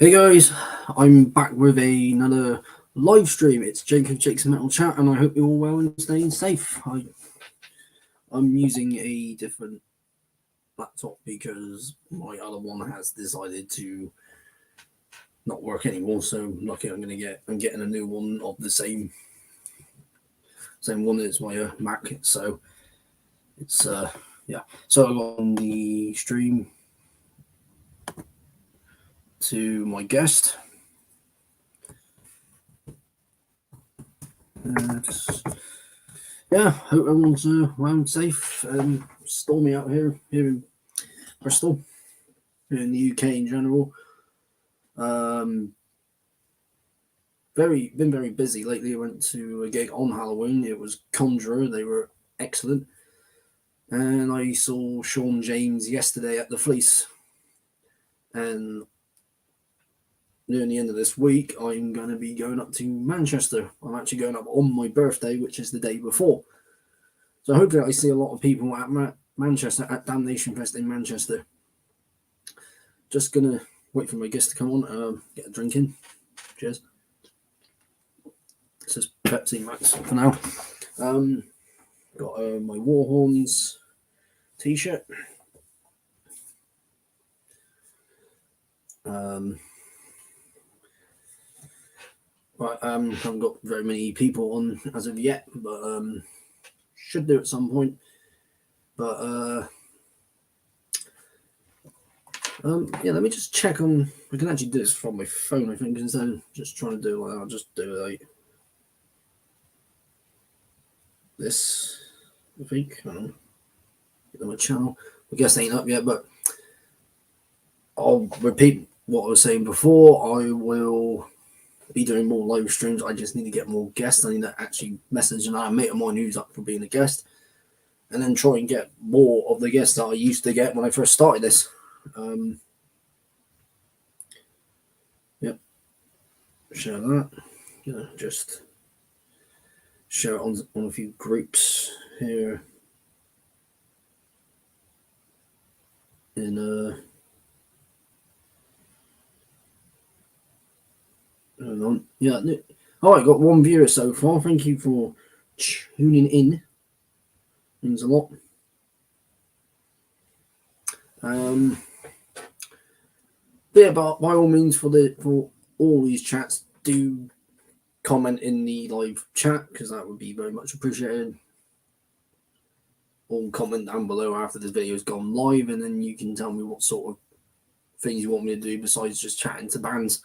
Hey guys, I'm back with another live stream. It's Jake's Metal Chat, and I hope you're all well and staying safe. I'm using a different laptop because my other one has decided to not work anymore. So lucky I'm getting a new one of the same one as my Mac. So it's yeah. So I got on the stream to my guest. Yeah, hope everyone's well and safe. Stormy out here in Bristol, here in the UK in general. Been very busy lately. I went to a gig on Halloween. It was Conjurer. They were excellent. And I saw Sean James yesterday at the Fleece. And near the end of this week, I'm going to be going up to Manchester. I'm actually going up on my birthday, which is the day before. So hopefully I see a lot of people at Manchester, at Damnation Fest in Manchester. Just going to wait for my guest to come on, get a drink in. Cheers. This is Pepsi Max for now. Got my Warhorns t-shirt. Right, haven't got very many people on as of yet, but should do at some point. But yeah, let me just check on. I can actually do this from my phone, I think, instead of just trying to do. I'll just do it like this. I think. I don't know. Get my channel. I guess ain't up yet, but I'll repeat what I was saying before. I will be doing more live streams. I just need to get more guests. I need to actually message another mate of mine who's up for being a guest, and then try and get more of the guests that I used to get when I first started this. Yep. Share that. Yeah, just share it on a few groups here in hold on. Yeah. All right, got one viewer so far. Thank you for tuning in. Means a lot. Yeah, but by all means, for all these chats, do comment in the live chat because that would be very much appreciated. Or comment down below after this video has gone live, and then you can tell me what sort of things you want me to do besides just chatting to bands.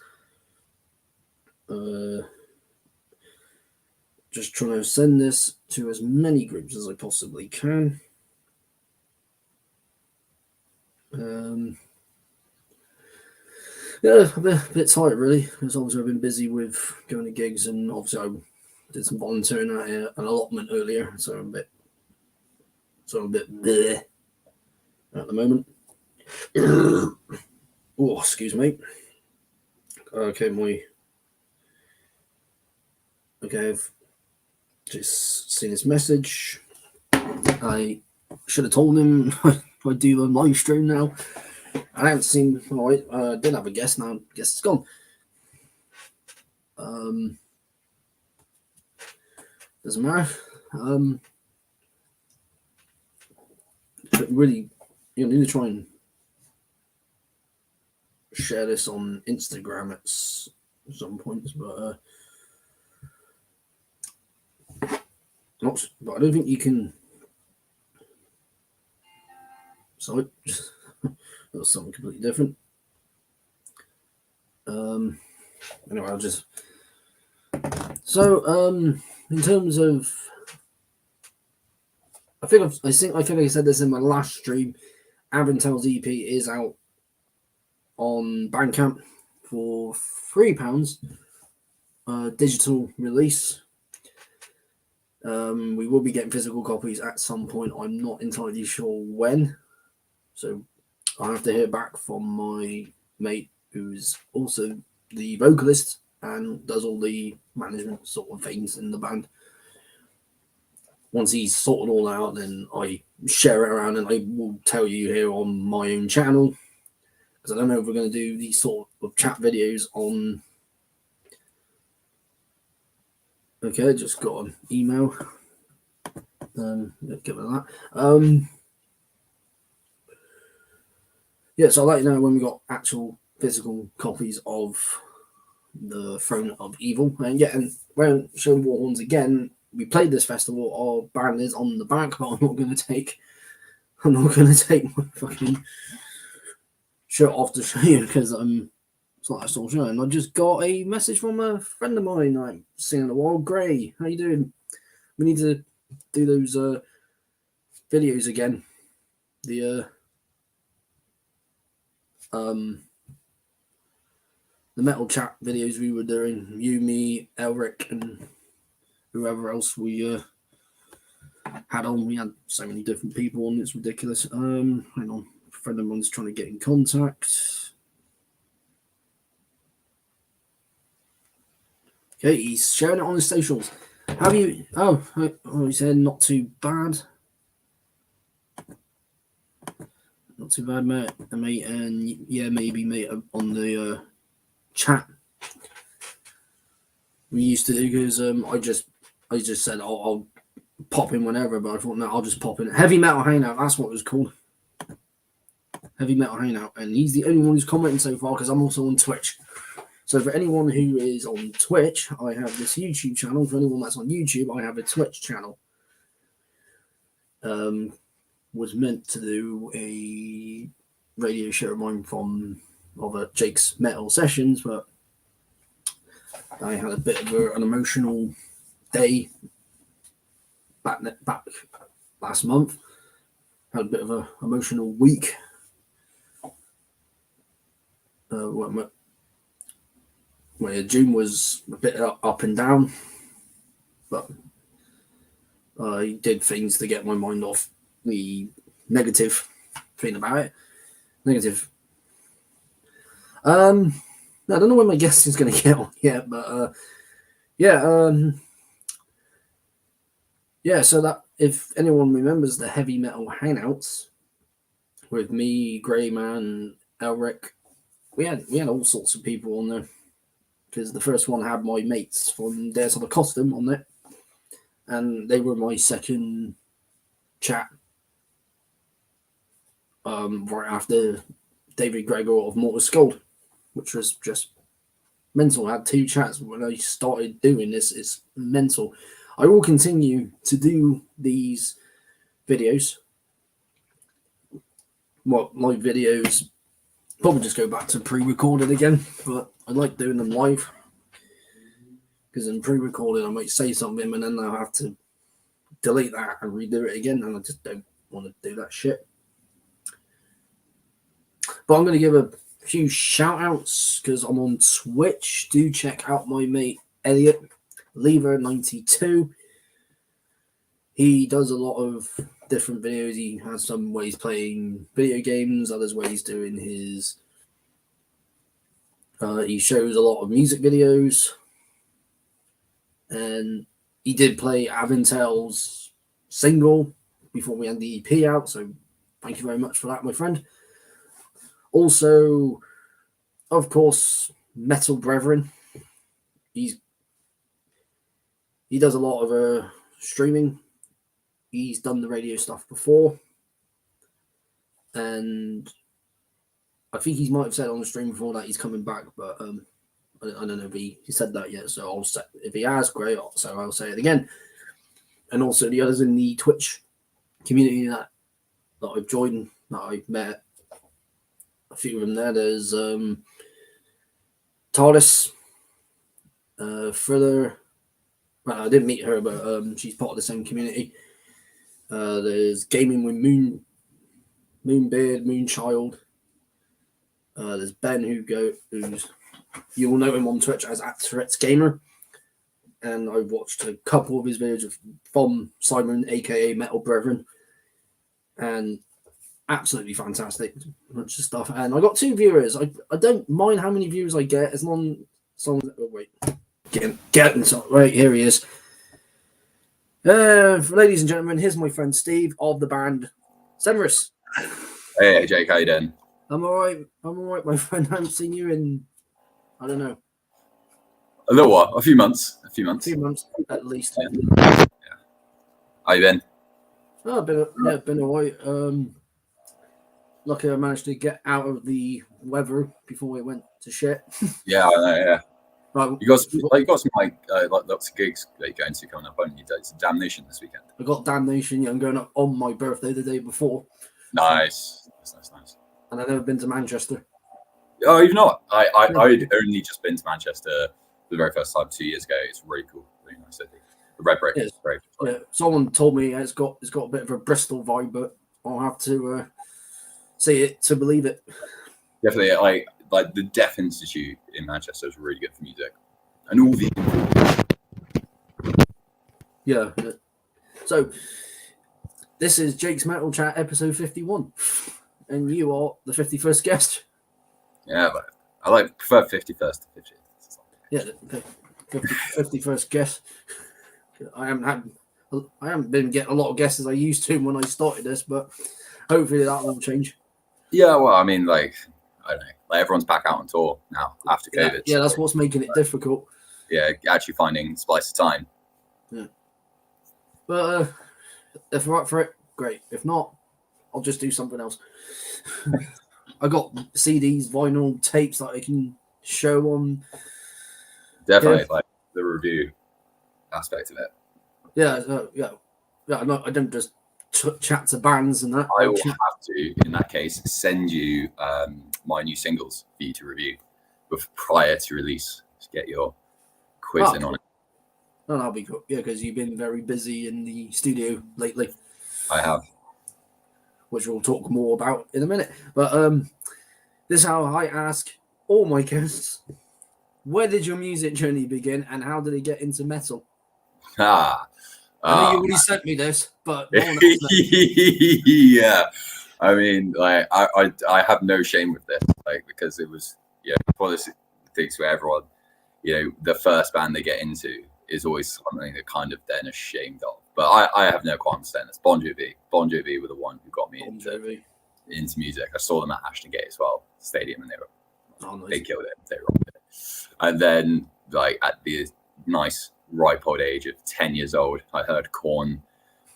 Just trying to send this to as many groups as I possibly can. Yeah, a bit tight really, because obviously I've been busy with going to gigs, and obviously I did some volunteering at an allotment earlier, so I'm a bit bleh at the moment. Oh, excuse me. Okay, I've just seen this message. I should have told him I do a live stream now. I haven't seen. I did have a guest. Now guess it's gone. Doesn't matter. But really, you need to try and share this on Instagram at some points, but I don't think you can. Sorry, that was something completely different. Anyway, I'll just. So, in terms of, I think I said this in my last stream. Aventel's EP is out on Bandcamp for £3, digital release. We will be getting physical copies at some point. I'm not entirely sure when, so I have to hear back from my mate who's also the vocalist and does all the management sort of things in the band. Once he's sorted all out, then I share it around, and I will tell you here on my own channel, because I don't know if we're going to do these sort of chat videos on. Okay, just got an email. Give it that. Yeah, so I'll let you know when we got actual physical copies of the Throne of Evil. And yeah, and when showing Warhorns again, we played this festival. Our band is on the back, but I'm not going to take my fucking shirt off to show you because it's not a sort of show. And I just got a message from a friend of mine, like singing a while. Gray, how you doing? We need to do those videos again. The metal chat videos we were doing, you, me, Elric, and whoever else we had on. We had so many different people on, it's ridiculous. Hang on, a friend of mine's trying to get in contact. Okay, he's sharing it on his socials. Have you? Oh, he said not too bad. Not too bad, mate. And yeah, maybe, mate, on the chat we used to do, because I just said I'll pop in whenever, but I thought, no, I'll just pop in. Heavy Metal Hangout, that's what it was called. Heavy Metal Hangout, and he's the only one who's commenting so far because I'm also on Twitch. So for anyone who is on Twitch, I have this YouTube channel. For anyone that's on YouTube, I have a Twitch channel. Was meant to do a radio show of mine from Jake's Metal Sessions, but I had a bit of an emotional day back last month. Had a bit of an emotional week. Where June was a bit up and down, but I did things to get my mind off the negative thing about it. Negative. I don't know when my guest is going to get on yet, but yeah. So that if anyone remembers the Heavy Metal Hangouts with me, Greyman, Elric, we had all sorts of people on there. Because the first one had my mates from Dares of the Costume on it, and they were my second chat. Right after David Gregor of Mortal Skull, which was just mental. I had 2 chats when I started doing this. It's mental. I will continue to do these videos. Well, live videos. Probably just go back to pre-recorded again, but I like doing them live because in pre-recorded I might say something and then I'll have to delete that and redo it again, and I just don't want to do that shit. But I'm going to give a few shout outs because I'm on Twitch. Do check out my mate Elliot Lever92. He does a lot of different videos. He has some ways playing video games, others ways doing his he shows a lot of music videos, and he did play Avintel's single before we had the EP out, so thank you very much for that, my friend. Also, of course, Metal Brethren. He does a lot of streaming. He's done the radio stuff before, and I think he might have said on the stream before that he's coming back, but I don't know if he said that yet. So I'll say, if he has, great. So I'll say it again. And also the others in the Twitch community that I've joined, that I've met, a few of them there. There's TARDIS, Thriller. Well, I didn't meet her, but she's part of the same community. There's Gaming with Moonbeard, Moonchild. There's Ben who's you will know him on Twitch as @Tourette's Gamer, and I've watched a couple of his videos from Simon, aka Metal Brethren, and absolutely fantastic bunch of stuff. And I got 2 viewers. I don't mind how many viewers I get as long as wait, right here he is. Ladies and gentlemen, here's my friend Steve of the band Cenris. Hey Jake, how you doing? I'm all right. I'm all right, my friend. I haven't seen you in, I don't know, A little while, a few months. a few months at least. Yeah. How you been? Oh, been all right. Luckily, I managed to get out of the weather before it went to shit. Yeah, I know, yeah. Right, You got some like lots of gigs that you're going to coming up, haven't you? It's Damnation this weekend. I got Damnation. Yeah, I'm going up on my birthday the day before. Nice. And I've never been to Manchester. Oh, you've not? I'd only just been to Manchester for the very first time 2 years ago. It's really cool, really nice city. The Red Brick is great. Yeah, someone told me it's got a bit of a Bristol vibe, but I'll have to see it to believe it. Definitely, like the Deaf Institute in Manchester is really good for music, and all the. Yeah. So this is Jake's Metal Chat episode 51, and you are the 51st guest. Yeah, but I prefer 51st to 50th. Yeah, 51st guest. I haven't been getting a lot of guests as I used to when I started this, but hopefully that will change. Yeah, well, I mean, like, I don't know, like everyone's back out on tour now after COVID. Yeah, that's what's making it difficult. Yeah, actually finding splice of time. Yeah. But if we're up for it, great. If not, I'll just do something else. I got CDs, vinyl, tapes that I can show on. Definitely, like the review aspect of it. Yeah. I don't just chat to bands and that. I will have to, in that case, send you my new singles for you to review prior to release. Just get your quiz in on it. Oh, that'll be cool. Yeah, because you've been very busy in the studio lately. I have. Which we'll talk more about in a minute. But this is how I ask all my guests, where did your music journey begin and how did it get into metal? I know you already sent me this, but no one else yeah. I mean, like, I have no shame with this, like, because it was, one of those things where everyone, the first band they get into is always something they're kind of then ashamed of. But I have no qualms saying this. Bon Jovi. Bon Jovi were the one who got me into music. I saw them at Ashton Gate as well, stadium, and they killed it. They rocked it. And then, like, at the nice ripe old age of 10 years old, I heard Korn,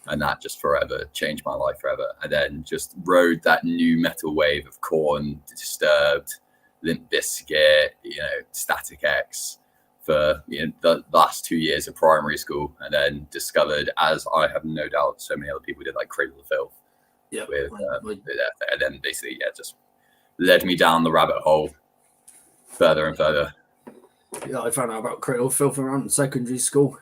and that just forever changed my life forever. And then just rode that new metal wave of Korn, Disturbed, Limp Bizkit, Static X for the last 2 years of primary school, and then discovered, as I have no doubt so many other people did, like Cradle of Filth. Yeah. And then basically, just led me down the rabbit hole further and further. Yeah, I found out about Cradle of Filth around secondary school.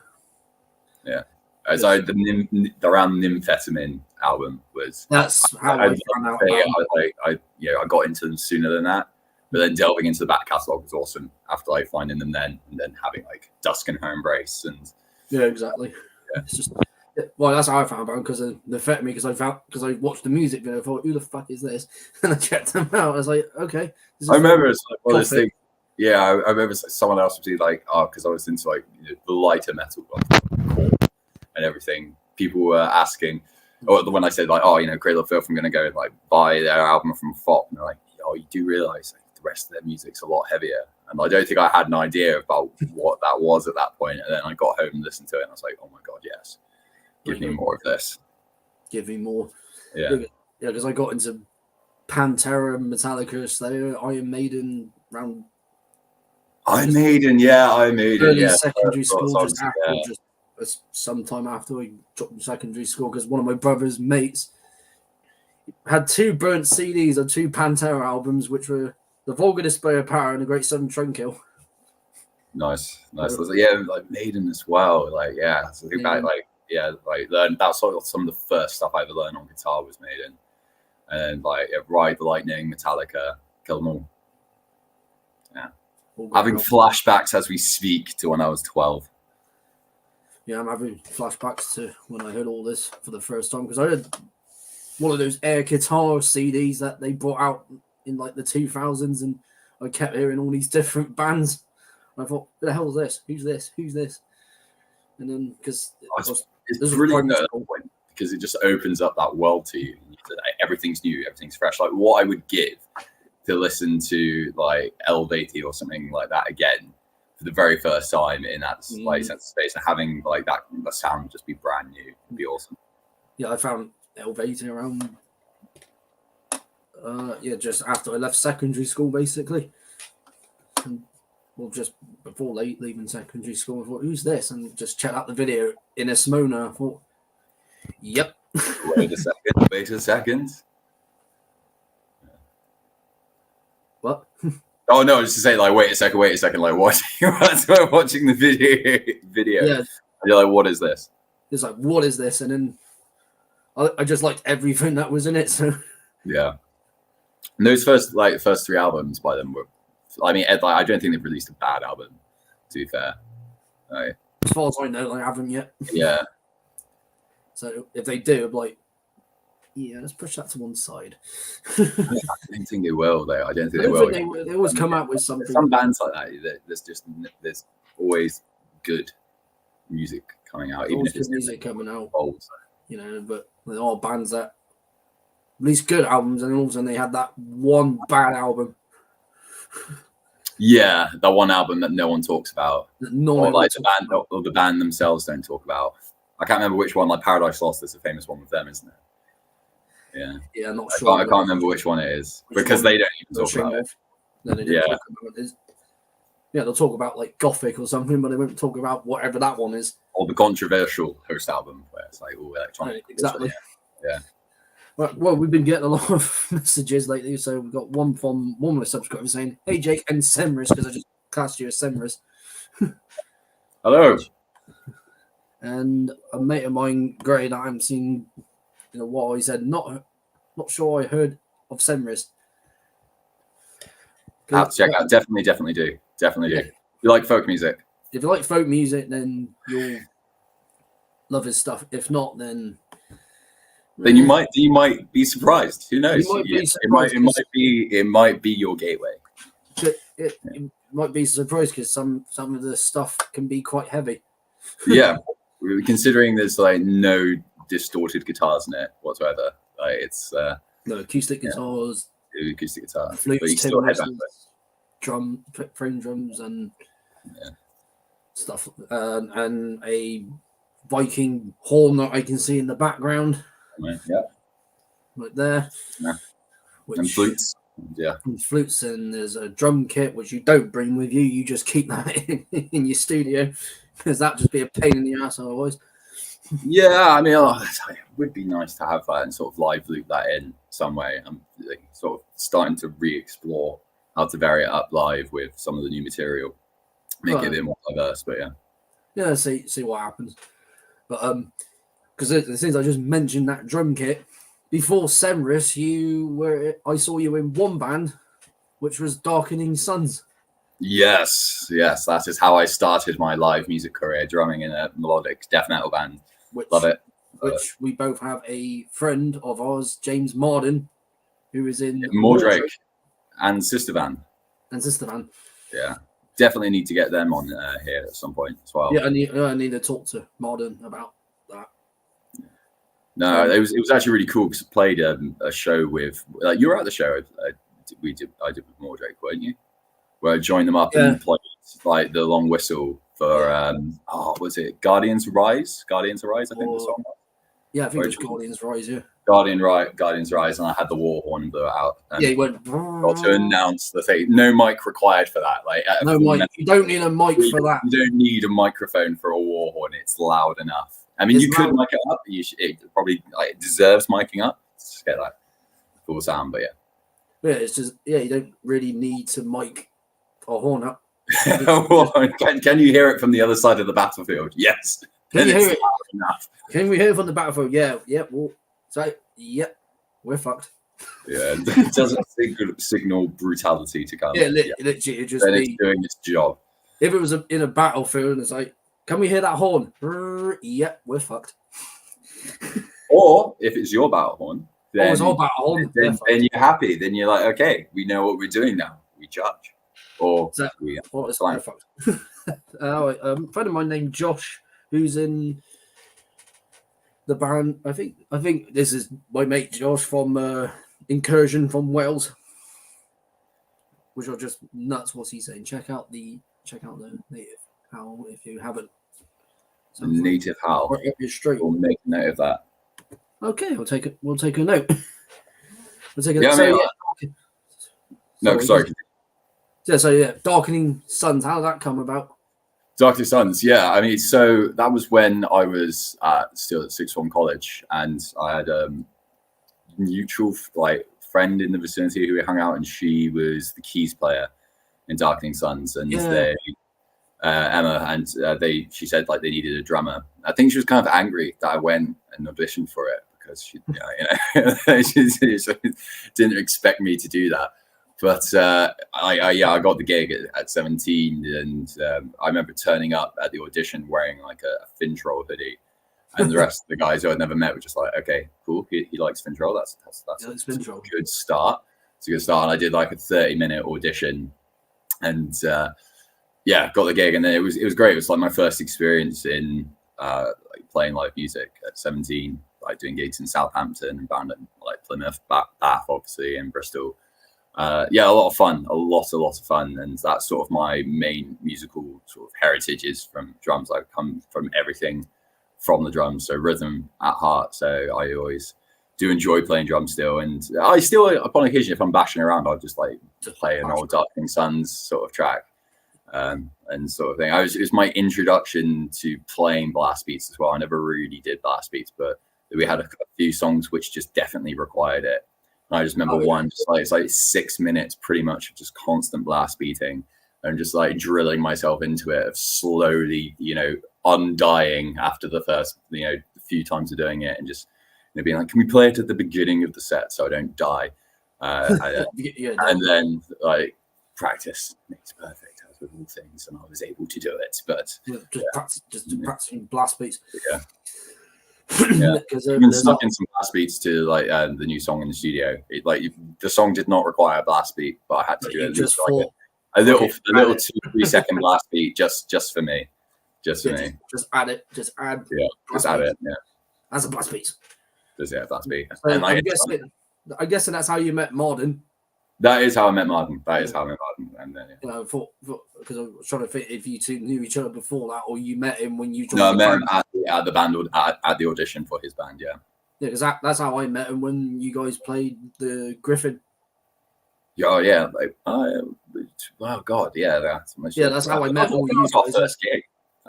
Yeah. The around Nymphetamine album was. That's how I found out. I got into them sooner than that, but then delving into the back catalogue was awesome. After finding them then, and then having like Dusk and Her Embrace and. Yeah, exactly. Yeah. It's just. Well, that's how I found out, because of the Fet Me, because I watched the music video. I thought, who the fuck is this? And I checked them out. I was like, okay. I remember it's like one of those things. Yeah, I remember someone else would be like, because I was into like the lighter metal, and everything. People were asking, or when I said like, Cradle of Filth, I'm going to go and like buy their album from FOP, and they're like, you do realise like the rest of their music's a lot heavier. And I don't think I had an idea about what that was at that point. And then I got home and listened to it, and I was like, oh my god, yes, give me more of this. Give me more. Yeah, because I got into Pantera, Metallica, Slayer, Iron Maiden around. Iron Maiden, early secondary school, just sometime after I dropped secondary school, because one of my brother's mates had two burnt CDs of two Pantera albums, which were The Vulgar Display of Power and The Great Southern Trendkill. Nice. Like Maiden as well. So think back, learn that's sort of some of the first stuff I ever learned on guitar was Maiden, and Ride the Lightning, Metallica, kill them all. Yeah. Having flashbacks as we speak to when I was 12. Yeah, I'm having flashbacks to when I heard all this for the first time, because I heard one of those air guitar CDs that they brought out in like the 2000s, and I kept hearing all these different bands. And I thought, who the hell is this? Who's this? Who's this? And then, because it's brilliant at that point, because it just opens up that world to you. Everything's new, everything's fresh. Like what I would give to listen to like Elevated or something like that again for the very first time in that like sense of space, and having like that the sound just be brand new would be awesome. Yeah, I found Elevated around just after I left secondary school, basically. And, well, just before leaving secondary school, I thought, who's this? And just checked out the video in a Simona. I thought, yep. Wait a second. What? Oh no, just to say, like, wait a second, like, watching the video. Yeah. You're like, what is this? It's like, what is this? And then I just liked everything that was in it. So yeah, and those first 3 albums by them were, I mean, I don't think they've released a bad album, to be fair. Right. As far as I know, they haven't yet. Yeah. So if they do, I'm like, yeah, let's push that to one side. I don't think they will, though. I don't think they will. They always come out with something. Some bands like that, there's always good music coming out, even if it's music coming out. Old. You know, but there are bands that release good albums, and all of a sudden they had that one bad album. Yeah, that one album that no one talks about, or like the band themselves don't talk about. I can't remember which one. Like Paradise Lost is a famous one with them, isn't it? Yeah. Yeah, not sure. I can't remember which one it is because they don't even talk about it. No, they don't talk about it. Yeah, they'll talk about like Gothic or something, but they won't talk about whatever that one is. Or the controversial Host album, where it's like all electronic. Right, exactly. Yeah. Well, we've been getting a lot of messages lately. So we've got one from one of my subscribers saying, "Hey Jake and Cenris," because I just classed you as Cenris. Hello. And a mate of mine, Gray, that I haven't seen in a while, he said, not sure I heard of Cenris. Have to check out. Definitely do. If you like folk music. If you like folk music, then you'll love his stuff. If not, then you might be surprised. Who knows? It might be your gateway. It might be surprised because some of the stuff can be quite heavy. Yeah, considering there's like no distorted guitars in it whatsoever. Like it's no acoustic guitars, acoustic guitar, flutes, frame drums, and stuff, and a Viking horn that I can see in the background. Yeah, right there. Yeah, and flutes. Yeah, and flutes, and there's a drum kit which you don't bring with you. You just keep that in your studio because that'd just be a pain in the ass otherwise. Yeah, I mean, it would be nice to have that and sort of live loop that in some way. I'm sort of starting to re-explore how to vary it up live with some of the new material, make it a bit more diverse. But yeah, see what happens. But because the things I just mentioned, that drum kit before Cenris, I saw you in one band, which was Darkening Suns. Yes, that is how I started my live music career, drumming in a melodic death metal band. Love it. We both have a friend of ours, James Marden, who is in Mordrake and Sister Van. Yeah, definitely need to get them on here at some point as well. Yeah, I need to talk to Marden about that. No, it was actually really cool because I played a show with you were at the show. I did with Mordrake, weren't you? Where I joined them up and played like the long whistle for was it Guardians Rise? I think the song. Yeah, I think it was Guardians Rise. Yeah. Guardians Rise, and I had the war horn blew out. And he went. Got to announce the thing. No mic required for that. Like no mic. You don't need a mic for that. You don't need a microphone for a war horn. It's loud enough. I mean, you could mic it up. It probably deserves miking up to get that full sound. But yeah, it's just you don't really need to mic a horn up. Can you hear it from the other side of the battlefield? Yes. Can you hear it? Enough. Can we hear it from the battlefield? Yeah. Well, so we're fucked. Yeah, it doesn't signal brutality to come. Yeah, literally, it just then it's doing its job. If it was in a battlefield, and it's like, can we hear that horn? Yeah, we're fucked. Or if it's your battle horn, then, it's our battle horn. Then you're happy. Then you're like, okay, we know what we're doing now. We charge. Or it's like fucked. A friend of mine named Josh, who's in the band. I think this is my mate Josh from Incursion from Wales. which are just nuts. What's he saying? Check out the native howl if you haven't. Native howl. Right up your street. We'll make a note of that. Okay, we'll take it. We'll take a note. We'll take a Yeah, so, mate, yeah. No, sorry. Yeah, so yeah, Darkening Suns. How did that come about? Darkening Suns, yeah. I mean, so that was when I was still at sixth form college, and I had a mutual friend in the vicinity who we hung out, and she was the keys player in Darkening Suns, and they, Emma, and she said like they needed a drummer. I think she was kind of angry that I went and auditioned for it because she, she didn't expect me to do that. But I got the gig at 17, and I remember turning up at the audition wearing like a Fintroll hoodie, and the rest of the guys who I'd never met were just like, okay, cool, he likes Fintroll. That's a good start. It's a good start. And I did like a 30-minute audition, and got the gig, and then it was great. It was like my first experience in like playing live music at 17, like doing gigs in Southampton and down in like Plymouth, Bath, obviously, and Bristol. A lot of fun, a lot of fun, and that's sort of my main musical sort of heritage is from drums. I come from everything from the drums, so rhythm at heart. So I always do enjoy playing drums still, and I still, upon occasion, if I'm bashing around, I'll just play an old Darkening Suns sort of track, and sort of thing. It was my introduction to playing blast beats as well. I never really did blast beats, but we had a few songs which just definitely required it. I just remember one, just it's like 6 minutes pretty much of just constant blast beating and just like drilling myself into it, of slowly, undying after the first, few times of doing it, and just being like, can we play it at the beginning of the set so I don't die? And then like practice makes perfect, as with all things, and I was able to do it. But practicing blast beats. Yeah. Even snuck in some blast beats to like the new song in the studio. The song did not require a blast beat, but I had to do it just like a little 2-3 second blast beat just for me. Just add it. Just add. Yeah. Just add it. Yeah. As a blast beat. Just blast beat. So and I'm guessing that's how you met Martin. That is how I met Martin. And then because I was trying to think if you two knew each other before that, or you met him when you joined. No, I met him at the band at the audition for his band. Yeah. Yeah, because that's how I met him when you guys played the Griffin. Oh yeah, oh god, yeah, that's how I met all you guys. First gig.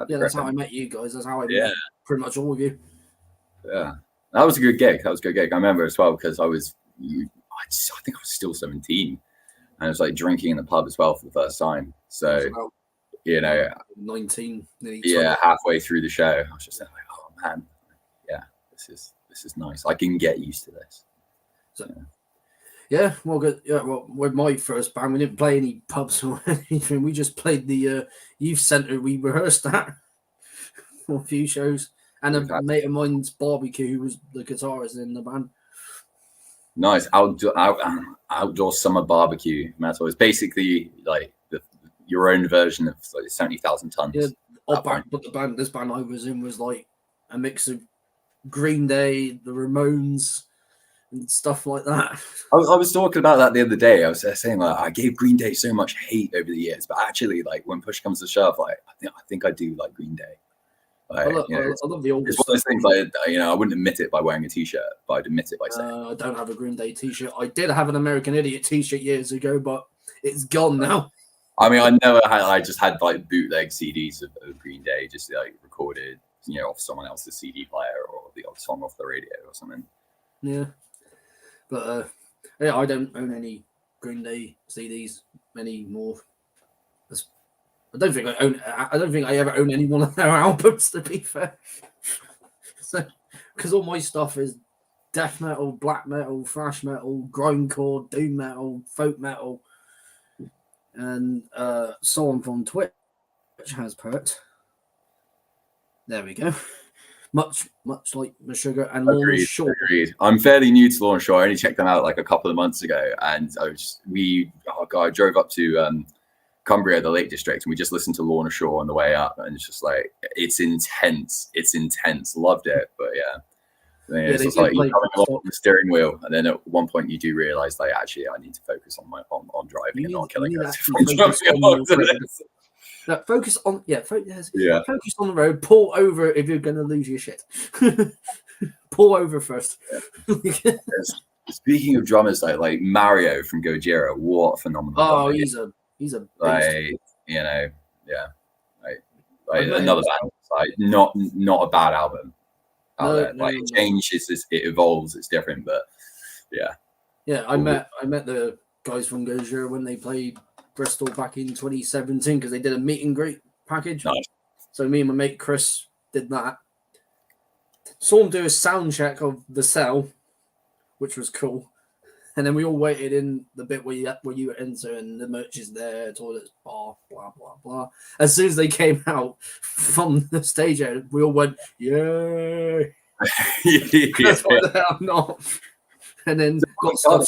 That's how I met you guys. That's how I met pretty much all of you. Yeah, that was a good gig. I remember as well because I think I was still 17, and I was like drinking in the pub as well for the first time. So 19. Halfway through the show, I was just like, oh man, this is nice. I can get used to this. Yeah, well, good. Yeah, well, with my first band, we didn't play any pubs or anything. We just played the youth centre. We rehearsed that for a few shows, and a mate of mine's barbecue, who was the guitarist in the band. Nice outdoor summer barbecue metal. It's basically like your own version of like 70,000 Tons. Yeah, but this band I was in was like a mix of Green Day, the Ramones, and stuff like that. I was talking about that the other day. I was saying like I gave Green Day so much hate over the years, but actually, like when push comes to shove, like I think I do like Green Day. Like, I love the old. It's one of those things like I wouldn't admit it by wearing a t-shirt, but I'd admit it by saying I don't have a Green Day t-shirt. I did have an American Idiot t-shirt years ago, but it's gone now. I mean, I just had like bootleg CDs of Green Day, just like recorded, off someone else's CD player or the odd song off the radio or something. Yeah, but I don't own any Green Day CDs anymore. I don't think I ever own any one of their albums, to be fair. So, because all my stuff is death metal, black metal, thrash metal, grindcore, doom metal, folk metal, and someone from Twitch has put. There we go. Much like the Sugar and Lorna Shore. Agreed. I'm fairly new to Lorna Shore. I only checked them out like a couple of months ago, and I drove up to Cumbria, the Lake District, and we just listened to Lorna Shore on the way up, and it's just like it's intense. Loved it, but yeah. It's just like you're coming along the steering wheel, and then at one point you do realize, like, actually, I need to focus on on driving and not killing us. Focus on focus on the road. Pull over if you're going to lose your shit. Pull over first. Yeah. Speaking of drummers, like Mario from Gojira, what a phenomenal! Oh, he's a beast. Like, like another band, like not a bad album. Like it changes, it evolves, it's different, but yeah. I met the guys from Gojira when they played Bristol back in 2017 because they did a meet and greet package. Nice. So me and my mate Chris did that. Saw him do a sound check of The Cell, which was cool. And then we all waited in the bit where you enter and the merch is there, toilets, bar, blah, blah, blah. As soon as they came out from the stage, we all went, yay! That's why the hell I'm not. And then got stuff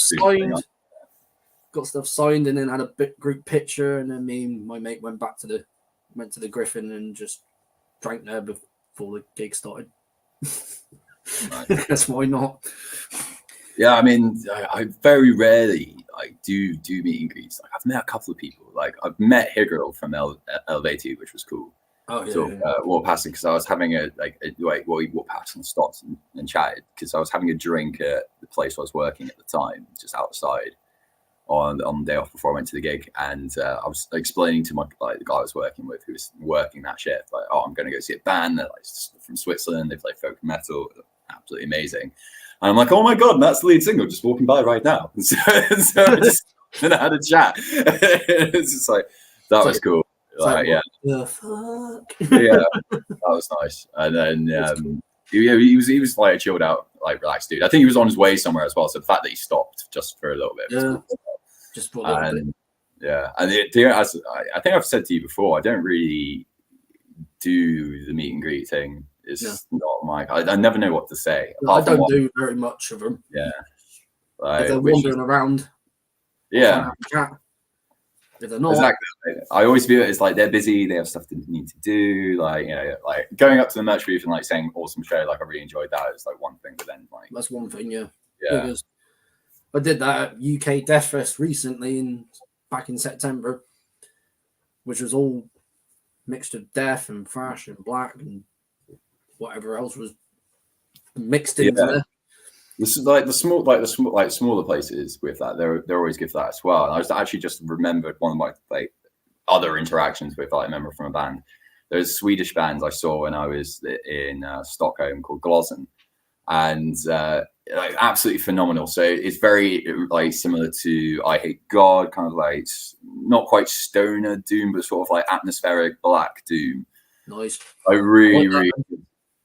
signed, and then had a group picture. And then me and my mate went to the Griffin and just drank there before the gig started. That's why not. Yeah, I mean, I very rarely do meet and greets. Like, I've met a couple of people. Like, I've met Higgirl from Elevated, which was cool. Oh yeah. So walked past because I was having we walked past and stopped and chatted because I was having a drink at the place I was working at the time, just outside on the day off before I went to the gig, and I was explaining to the guy I was working with, who was working that shift, like, oh, I'm going to go see a band. They're like from Switzerland. They play folk metal, absolutely amazing. And I'm like, oh my god, that's the lead single just walking by right now. And so I just had a chat. It's just like that was cool. Like, yeah, the fuck? Yeah, that was nice. And then he was like a chilled out, like relaxed dude. I think he was on his way somewhere as well. So the fact that he stopped just for a little bit, just for a little bit. Yeah, and I think I've said to you before, I don't really do the meet and greet thing. It's not my. I never know what to say. I don't do very much of them. Yeah, if they're wandering around. Yeah. If they're not, exactly. I always view it as like they're busy. They have stuff they need to do. Like, you know, like going up to the merch booth and like saying awesome show. Like, I really enjoyed that. It's like one thing, but then like that's one thing. Yeah. Because I did that at UK Death Fest recently back in September, which was all mixed of death and thrash and black and whatever else was mixed into there. This is like the smaller places with that. They're always good for that as well. And I was actually just remembered one of my like other interactions with like a member from a band. There's Swedish bands I saw when I was in Stockholm called Glossen, and like absolutely phenomenal. So it's very like similar to I Hate God, kind of like not quite stoner doom, but sort of like atmospheric black doom. Nice. I really.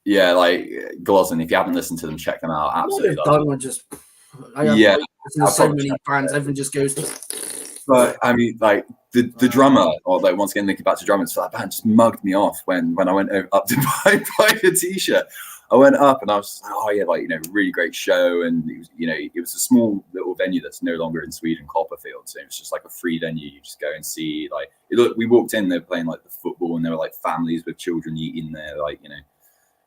Yeah, like Glossen. If you haven't listened to them, check them out. Absolutely. There's so many bands. Everyone just goes. But I mean, like the drummer, or like once again thinking back to drummers for that band, just mugged me off when I went up to buy a t-shirt. I went up and I was like, oh yeah, like, you know, really great show, and it was, you know, it was a small little venue that's no longer in Sweden, Copperfield. So it was just like a free venue. You just go and see. Like, we walked in, they were playing like the football, and there were like families with children eating their like, you know,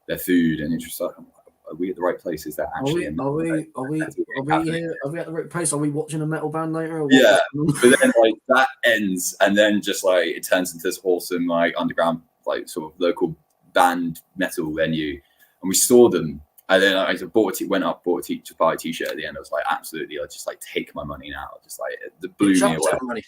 their food, and it's just like, are we at the right place? Is that actually? Are we at the right place? Are we watching a metal band later? Yeah, but then like that ends, and then just like it turns into this awesome like underground like sort of local band metal venue, and we saw them, and then I bought to buy a t-shirt at the end. I was like, absolutely, I'll just like take my money now. Just like the blew me away.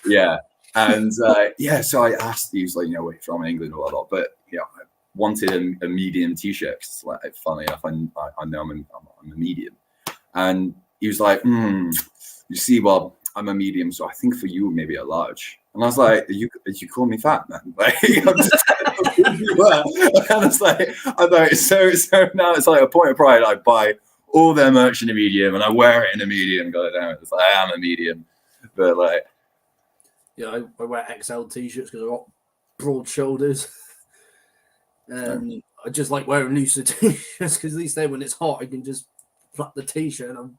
Yeah, and so I asked, he was like, you know, we're from England or whatnot, but you know, I wanted a medium t-shirt because, like, funnily enough, I know I'm a medium, and he was like, you see, well, I'm a medium, so I think for you maybe a large. And I was like, you call me fat, man? Like, I'm just you were. And I was like, so now it's like a point of pride. I buy all their merch in a medium, and I wear it in a medium. God damn it, it's like I am a medium, but like, yeah, I wear XL t-shirts because I've got broad shoulders. I just like wearing looser t-shirts because at least then when it's hot, I can just flap the t-shirt. And I'm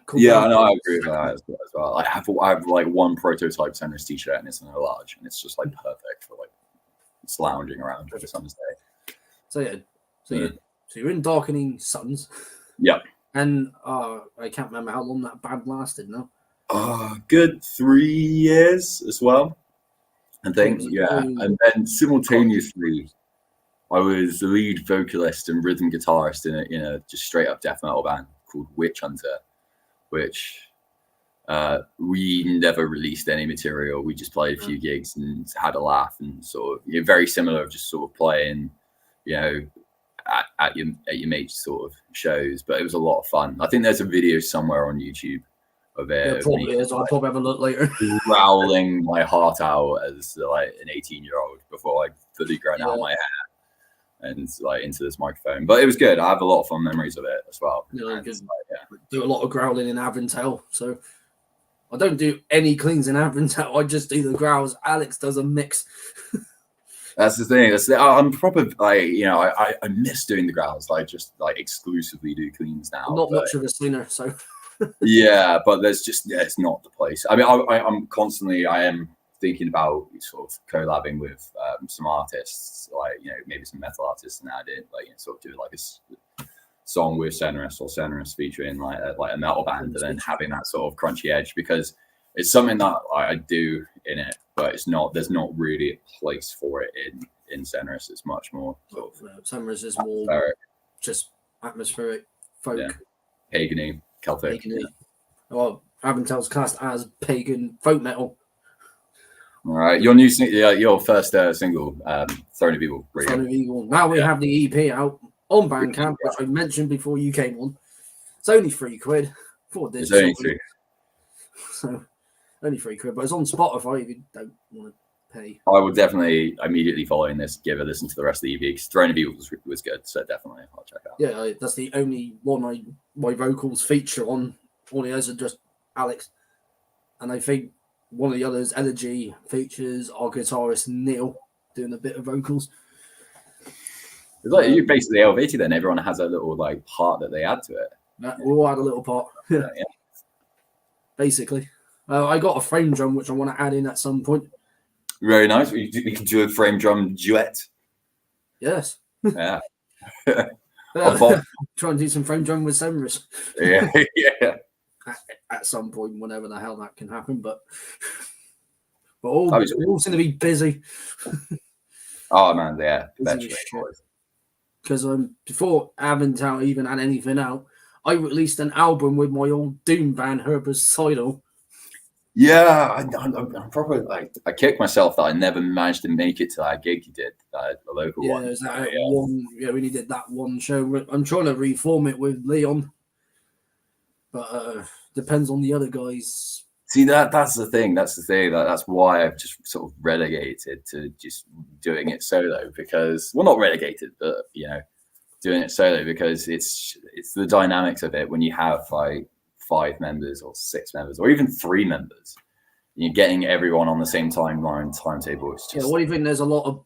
cool. Yeah, I know. I agree with that as well. I have like one prototype Cenris t-shirt, and it's in a large, and it's just like perfect for like lounging around for summer's day. So So you're in Darkening Suns. Yep. And I can't remember how long that band lasted now. Good 3 years as well, I think. Yeah. And then simultaneously, I was the lead vocalist and rhythm guitarist in a just straight up death metal band called Witch Hunter, which we never released any material. We just played a few gigs and had a laugh, and sort of very similar of just sort of playing, at your mates' sort of shows. But it was a lot of fun. I think there's a video somewhere on YouTube of it. Yeah, probably is. I'll probably have a look later. Growling my heart out as like an 18-year-old before I fully grown out my hair and like into this microphone. But it was good. I have a lot of fun memories of it as well. Do a lot of growling in Aventail, so I don't do any cleans in Aventail. I just do the growls. Alex does a mix. That's the thing. I'm proper I miss doing the growls. I just like exclusively do cleans now. I'm not much of a singer, so yeah, but it's not the place. I mean, I am thinking about sort of collabing with some artists, like maybe some metal artists, and add in sort of do like a song with Cenris or Cenris featuring like a metal band, and then having that sort of crunchy edge, because it's something that I do in it, but there's not really a place for it in Cenris. It's much more sort of Cenris is more just atmospheric folk, pagan-y, Celtic. Well, Aventail's classed as pagan folk metal. All right, your first single, Throne of Evil. Throne of Evil. Now we have the EP out on Bandcamp, which I mentioned before you came on. It's only £3 for this. It's only £3. So only £3, but it's on Spotify if you don't want to pay. I would definitely immediately following this give a listen to the rest of the EP, because Throne of Evil was good, so definitely I'll check out. Yeah, that's the only one my vocals feature on. All the others are just Alex, and I think one of the others, Elegy, features our guitarist Neil doing a bit of vocals. It's like you basically elevated. Then everyone has a little like part that they add to it. We all had a little part. Yeah. Basically, I got a frame drum which I want to add in at some point. Very nice. We can do a frame drum duet. Yes. Yeah. Try and do some frame drum with Cenris. Yeah. At some point, whenever the hell that can happen, but we're all going to be busy. Oh man, yeah. Because before Aventail even had anything out, I released an album with my old doom band Herbicidal. Yeah, I'm probably like I kicked myself that I never managed to make it to that gig you did, the local one. We only did that one show. I'm trying to reform it with Leon, but depends on the other guys. See, that's the thing. That's why I've just sort of relegated to just doing it solo, because not relegated, but doing it solo, because it's the dynamics of it when you have like 5 members or 6 members or even 3 members. You're getting everyone on the same timetable. It's just, what do you think? There's a lot of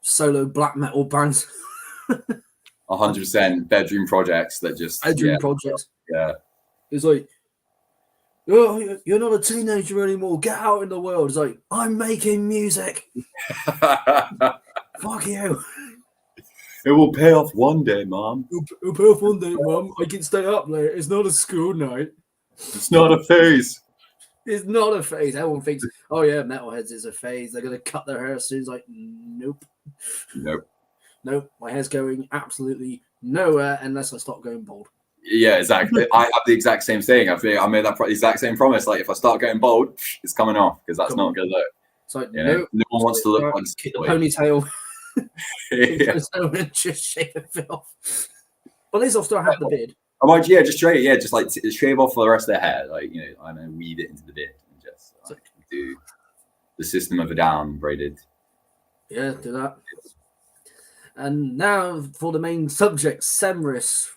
solo black metal bands. 100% bedroom projects that just projects. Yeah, it's like, oh, you're not a teenager anymore. Get out in the world. It's like, I'm making music. Fuck you. It will pay off one day, Mom. It'll pay off one day, Mom. I can stay up late. It's not a school night. It's not a phase. It's not a phase. Everyone thinks, oh yeah, metalheads is a phase. They're going to cut their hair soon. It's like, nope. My hair's going absolutely nowhere unless I stop going bald. Yeah, exactly. I have the exact same thing. I made that exact same promise. Like, if I start going bald, it's coming off, because that's not good look. It's like, no one wants to look like keep the ponytail. Just shave it off. But at least I'll still have the beard. I might, just straight, just like shave off for the rest of the hair, like I know, weave it into the beard and just do the System of a Down braided. Yeah, do that. And now for the main subject, Cenris.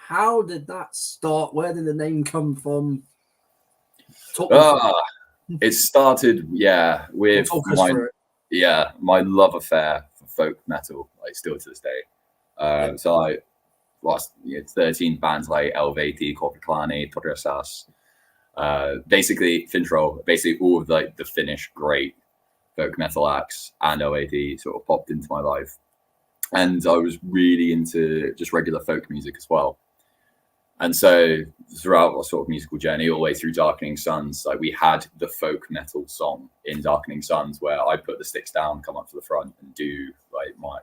How did that start? Where did the name come from? It started, with my love affair for folk metal, like still to this day. So I lost 13 bands like Elvati, Korpiklani, Podresas, basically Fintroll, basically all of like the Finnish great folk metal acts and OAD sort of popped into my life. and I was really into just regular folk music as well. And so throughout our sort of musical journey, all the way through Darkening Suns, like we had the folk metal song in Darkening Suns, where I put the sticks down, come up to the front, and do like my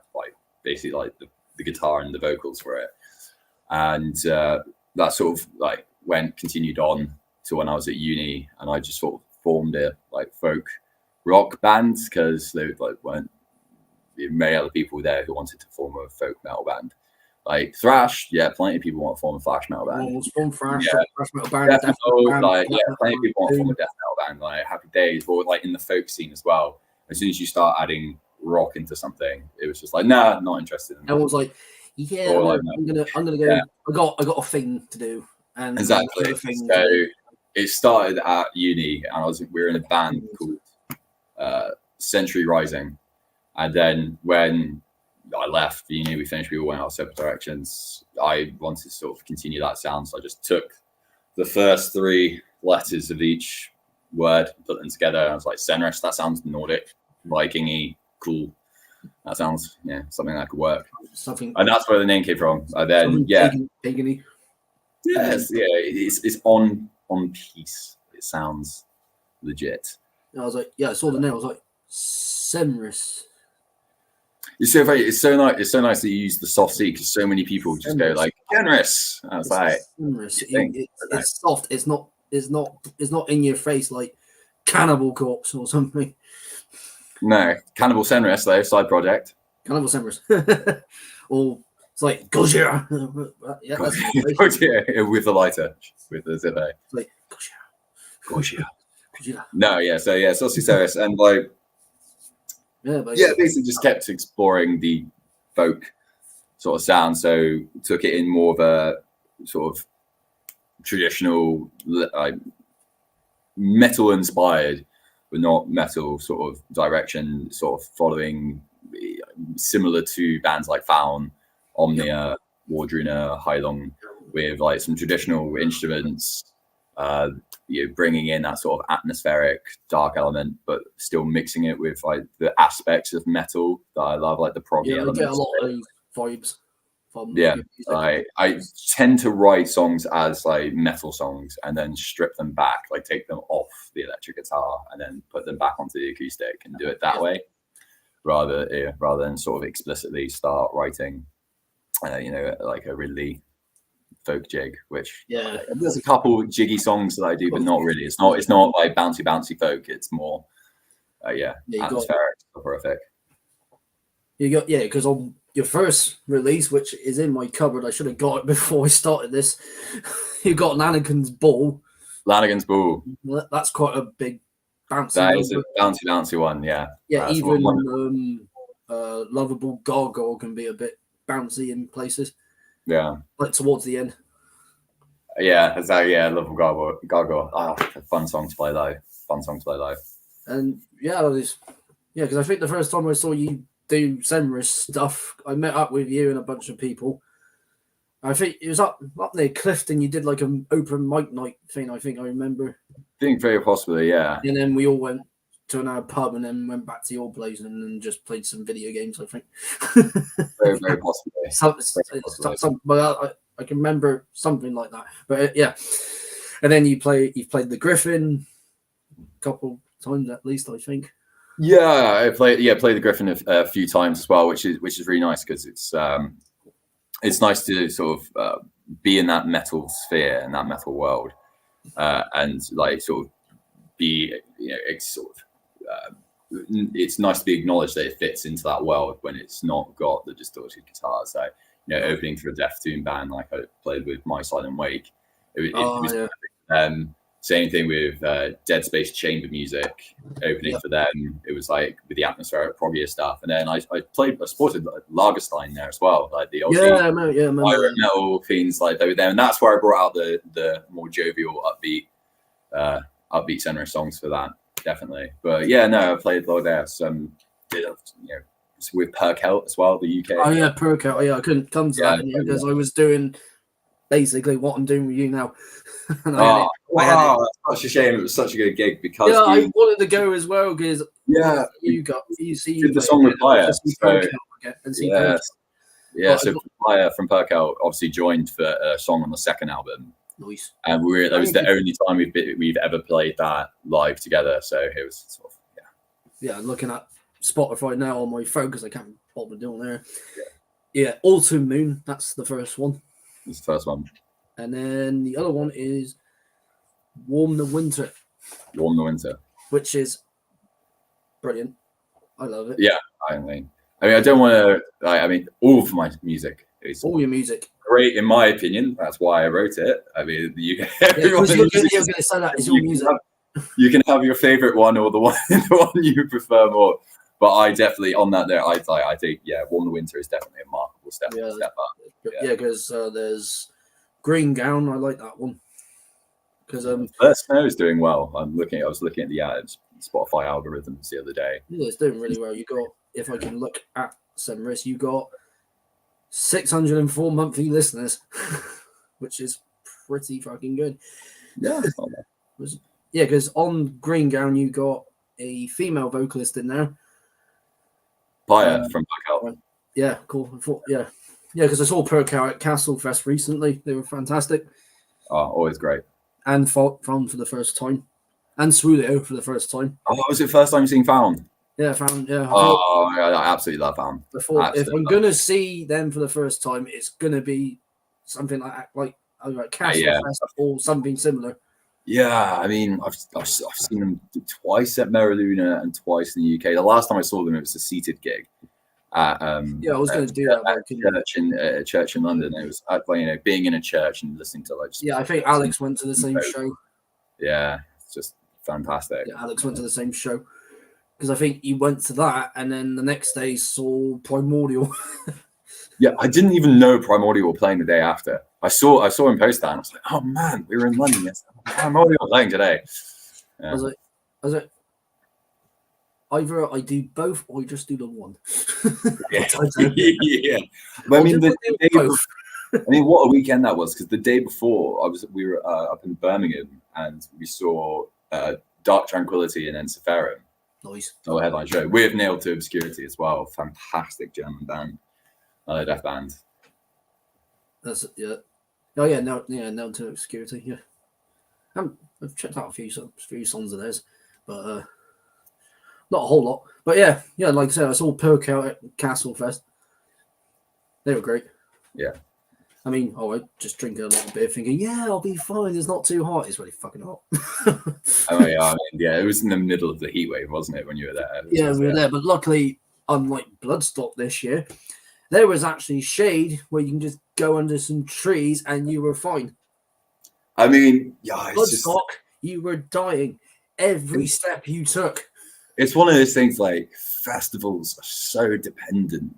basically like the guitar and the vocals for it. And that sort of like continued on to when I was at uni, and I just sort of formed a like folk rock band, because there weren't many other people there who wanted to form a folk metal band. Like thrash, plenty of people want to form a thrash metal band. Thrash metal band, plenty of people want to form a death metal band, like Happy Days, or like in the folk scene as well. As soon as you start adding rock into something, it was just like, nah, not interested in that. Everyone's like, I'm gonna go. Yeah. I got a thing to do. And exactly. So it started at uni, and we were in a band called Century Rising, and then when I left uni, we finished, we all went our separate directions. I wanted to sort of continue that sound, so I just took the first 3 letters of each word, put them together, and I was like, Cenris, that sounds Nordic, Viking-y, cool. That sounds something that could work. And that's where the name came from. And then pagan-y. It's on piece. It sounds legit. I was like, I saw the name. I was like, Cenris. It's so nice that you use the soft C, because so many people just go like Cenris. I was like, it's soft. It's not in your face like Cannibal Corpse or something. No, Cannibal Cenris though, side project. Cannibal Cenris. Or it's like Gojira. Gojira with the lighter, with the zipper. It's like Gojira. No, so Saucy Cenris, and like basically just kept exploring the folk sort of sound. So took it in more of a sort of traditional metal inspired, but not metal sort of direction, sort of following similar to bands like Faun, Omnia, Wardruna, Heilung, with like some traditional instruments, bringing in that sort of atmospheric dark element, but still mixing it with like the aspects of metal that I love, like the proggy elements. I get a lot of those vibes. I tend to write songs as like metal songs, and then strip them back, like take them off the electric guitar and then put them back onto the acoustic and do it that way, rather than sort of explicitly start writing, like a really folk jig. Which there's a couple jiggy songs that I do, but not really. It's not like bouncy folk. It's more atmospheric, horrific. Because on your first release, which is in my cupboard, I should have got it before I started this. You got Lanigan's Ball. Lanigan's Ball. That's quite a big bouncy. That is a bouncy one, yeah. Yeah, even Lovable Gargoyle can be a bit bouncy in places. Yeah. Like towards the end. Yeah, exactly. Yeah, Lovable Gargoyle. A fun song to play live. And because I think the first time I saw you do Cenris stuff, I met up with you and a bunch of people. I think it was up near Clifton. You did like an open mic night thing. I think I remember. I think very possibly, yeah. And then we all went to another pub and then went back to your place and then just played some video games. I think. Very, very possibly. But I can remember something like that. But and then you've played the Griffin a couple times at least, I think. Yeah, I played the Griffin a few times as well, which is really nice, because it's nice to sort of be in that metal sphere and that metal world, and like sort of be it's nice to be acknowledged that it fits into that world when it's not got the distorted guitar. So opening for a Deftune band like I played with My Silent Wake, it was same thing with Dead Space Chamber Music, opening for them. It was like with the atmospheric proggier stuff, and then I supported Lagerstein there as well, like the Iron Metal fiends, like they were there, and that's where I brought out the more jovial, upbeat Cenris songs for that, definitely. But I played a lot there. Some with Perkelt as well, the UK. Oh yeah, Perkelt. I couldn't come to that because I was doing basically what I'm doing with you now. That's such a shame. It was such a good gig because I wanted to go as well because you did the song with Fire. Yeah, so Fire from Perkel obviously joined for a song on the second album. Nice. And that was the only time we've ever played that live together. So it was sort of, yeah. I'm looking at Spotify now on my phone because I can't bother doing there. Yeah, Autumn Moon. That's the first one. That's the first one. And then the other one is Warm the Winter. Warm the Winter, which is brilliant. I love it. Yeah, I mean, I don't want to. I mean, all of my music is all your music great in my opinion. That's why I wrote it. I mean, you're going to say that is your music. You can have your favorite one or the one you prefer more. But I definitely, on that note, I think, Warm the Winter is definitely a remarkable step up. Yeah, because there's Green Gown. I like that one. Because Let Snow is doing well. I was looking at the Spotify algorithms the other day. Yeah, it's doing really well. You got, if I can look at Cenris, you got 604 monthly listeners, which is pretty fucking good. Yeah, it's not bad. Yeah, because on Green Gown you got a female vocalist in there. Paya from Perkel. Yeah, cool. Yeah, because I saw Perkel at Castle Fest recently. They were fantastic. Oh, always great. And Found for the first time. And Swulio for the first time. Oh, was it first time seeing Found? Yeah, Found, yeah. Oh, I absolutely love Found. If I'm going to see them for the first time, it's going to be something like Castle Fest or something similar. Yeah, I mean, I've seen them twice at Mera Luna and twice in the UK. The last time I saw them, it was a seated gig. At, I was going to do that. At church in London. It was being in a church and listening to I think Alex went to the same show. Yeah, it's just fantastic. Yeah, Alex went to the same show because I think he went to that and then the next day saw Primordial. Yeah, I didn't even know Primordial were playing the day after. I saw him post that and I was like, oh man, we were in London yesterday. Primordial playing today. Yeah. I was like, either I do both or I just do the one. Yeah. But I mean, what a weekend that was, because the day before we were up in Birmingham and we saw Dark Tranquillity and then Seferim. Nice. Our headline show with Nailed to Obscurity as well. Fantastic German band, death band. That's yeah. Oh yeah, Nailed to Obscurity. Yeah, I've checked out a few songs of theirs, but not a whole lot. But yeah, like I said, I saw Perkel at Castle Fest. They were great. Yeah. I mean, I just drink a little bit, thinking, I'll be fine. It's not too hot. It's really fucking hot. It was in the middle of the heat wave, wasn't it, when you were there? We were there. But luckily, unlike Bloodstock this year, there was actually shade where you can just go under some trees and you were fine. I mean, Bloodstock, you were dying every step you took. It's one of those things, like, festivals are so dependent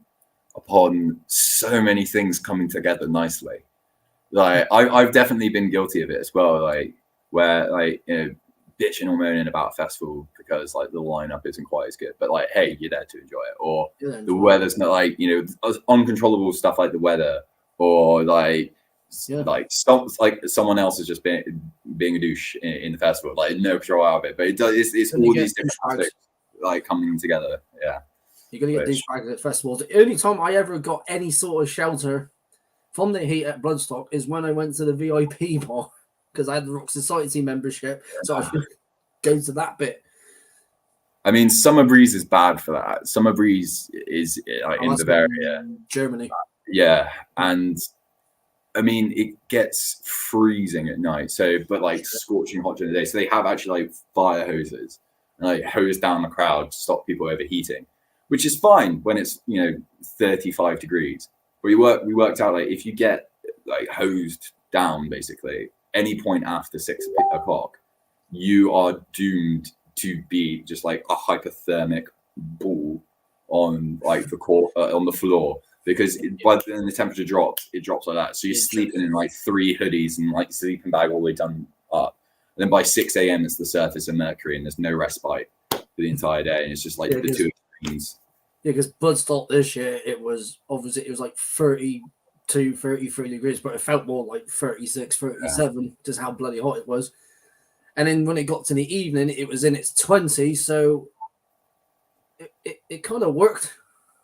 upon so many things coming together nicely. Like I've definitely been guilty of it as well, like where bitching or moaning about a festival because like the lineup isn't quite as good, but like, hey, you're there to enjoy it, or the weather's not uncontrollable stuff like the weather, or someone else is just being a douche in the festival, like no control out of it, but it's all these different aspects like coming together. You're going to get douchebags at festivals. The only time I ever got any sort of shelter from the heat at Bloodstock is when I went to the VIP bar because I had the Rock Society membership. So I could go to that bit. I mean, Summer Breeze is bad for that. Summer Breeze is in Bavaria. Germany. Yeah. And I mean, it gets freezing at night. But scorching hot during the day. So they have actually fire hoses and hose down the crowd to stop people overheating. Which is fine when it's 35 degrees. But we worked out if you get hosed down basically any point after 6 o'clock, you are doomed to be just like a hypothermic ball on the court on the floor because by the time the temperature drops, it drops like that. So you're sleeping in 3 hoodies and sleeping bag all the way done up. And then by 6 a.m. it's the surface of Mercury and there's no respite for the entire day. And it's just the two extremes. Yeah, because Bloodstock this year, it was 32, 33 degrees, but it felt more like 36, 37, just how bloody hot it was. And then when it got to the evening, it was in its 20s, so it kind of worked.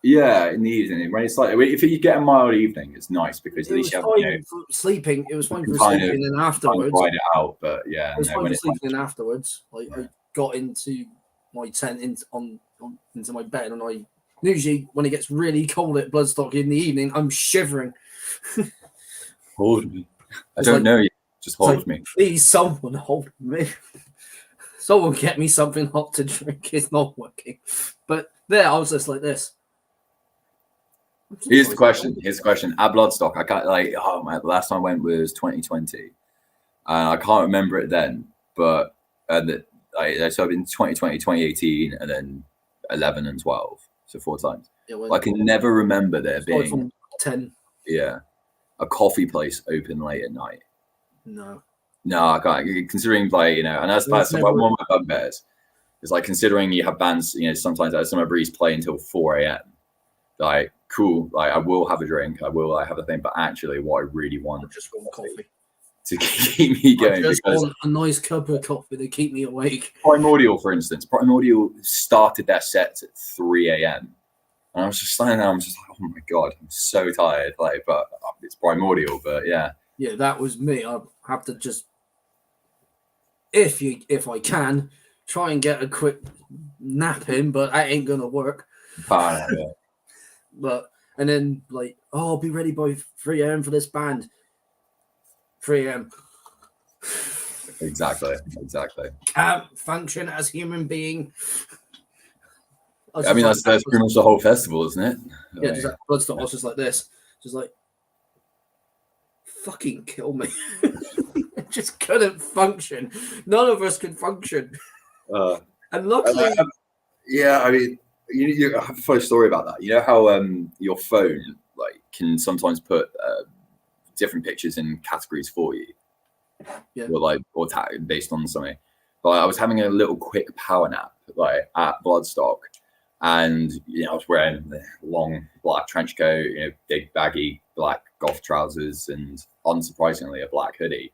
Yeah, in the evening. When it's like if you get a mild evening, it's nice because at It least was you have fine for sleeping. It was fine for kind of sleeping, and kind of afterwards, ride it out. But yeah, it was no, fine when for it's like sleeping. And afterwards, like I got into my tent into my bed, and I usually when it gets really cold at Bloodstock in the evening, I'm shivering. hold me, I It's don't like, know you, just it's like, hold me. please, someone hold me. Someone get me something hot to drink. It's not working. But there, I was just like this. Here's the question. Here's the question. At Bloodstock, I can't like. Oh my! The last time I went was 2020, and I can't remember it then. But so I've been 2020, 2018, and then 11 and 12, so 4 times. Yeah, well, I can never remember there being from 10. a coffee place open late at night. No. No, I can't. Considering and that's one of my bugbears. It's like considering you have bands, sometimes at Summer Breeze play until 4 a.m. Like, cool. Like, I will have a drink. I will have a thing. But actually, what I really want, I just want coffee to keep me going. I just because want a nice cup of coffee to keep me awake. Primordial, for instance, Primordial started their sets at 3 a.m. And I was just standing there. I'm just like, oh my god, I'm so tired. Like, but it's Primordial. But yeah, that was me. I have to just, if I can, try and get a quick nap in, but that ain't gonna work. But and then like, I'll be ready by 3 a.m. for this band. 3 a.m. Exactly. Can't function as human being. I mean, that's pretty much the whole festival, isn't it? Yeah, just like Bloodstock. I was just like this, just like, fucking kill me. Just couldn't function. None of us could function. And luckily, I mean, you have a funny story about that. You know how your phone can sometimes put different pictures in categories for you, or tag based on something. But I was having a little quick power nap at Bloodstock, and I was wearing the long black trench coat, big baggy black golf trousers, and unsurprisingly a black hoodie.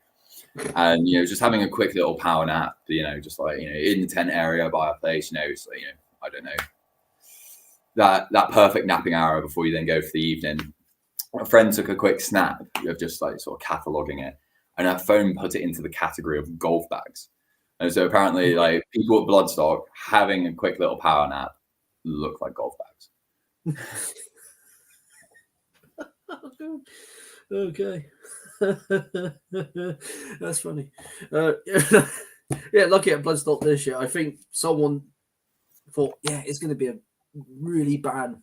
And just having a quick little power nap, just in the tent area by a place, so, I don't know, that perfect napping hour before you then go for the evening. A friend took a quick snap of just sort of cataloging it, and her phone put it into the category of golf bags. And so apparently, people at Bloodstock having a quick little power nap look like golf bags. Okay. That's funny. Lucky at Bloodstock this year. I think someone thought, it's going to be a really bad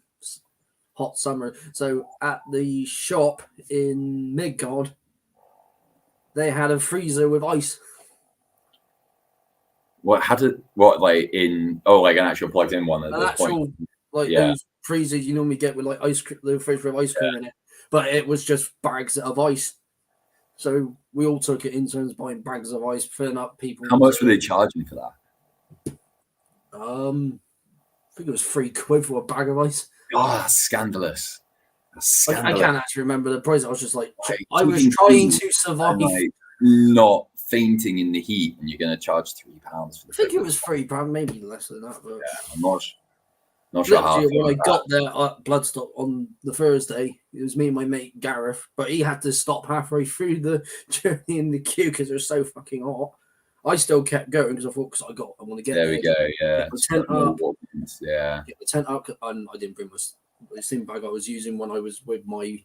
hot summer. So at the shop in Midgard, they had a freezer with ice. Like an actual plugged in one at this point? Those freezers you normally get with ice cream, the freezer with ice cream in it, but it was just bags of ice. So we all took it in turns buying bags of ice, filling up people. How much were they charging for that? I think it was £3 for a bag of ice. Oh, that's scandalous. I can't actually remember the price. I was just like I was trying to survive. Not fainting in the heat, and you're going to charge £3 for the. I think it was £3, maybe less than that. But I'm not sure how. When I got there at Bloodstock on the Thursday, it was me and my mate Gareth, but he had to stop halfway through the journey in the queue because it was so fucking hot. I still kept going because I thought, I want to get there. There we go. Yeah. Get the tent up. Yeah. Get the tent up. And I didn't bring the same bag I was using when I was with my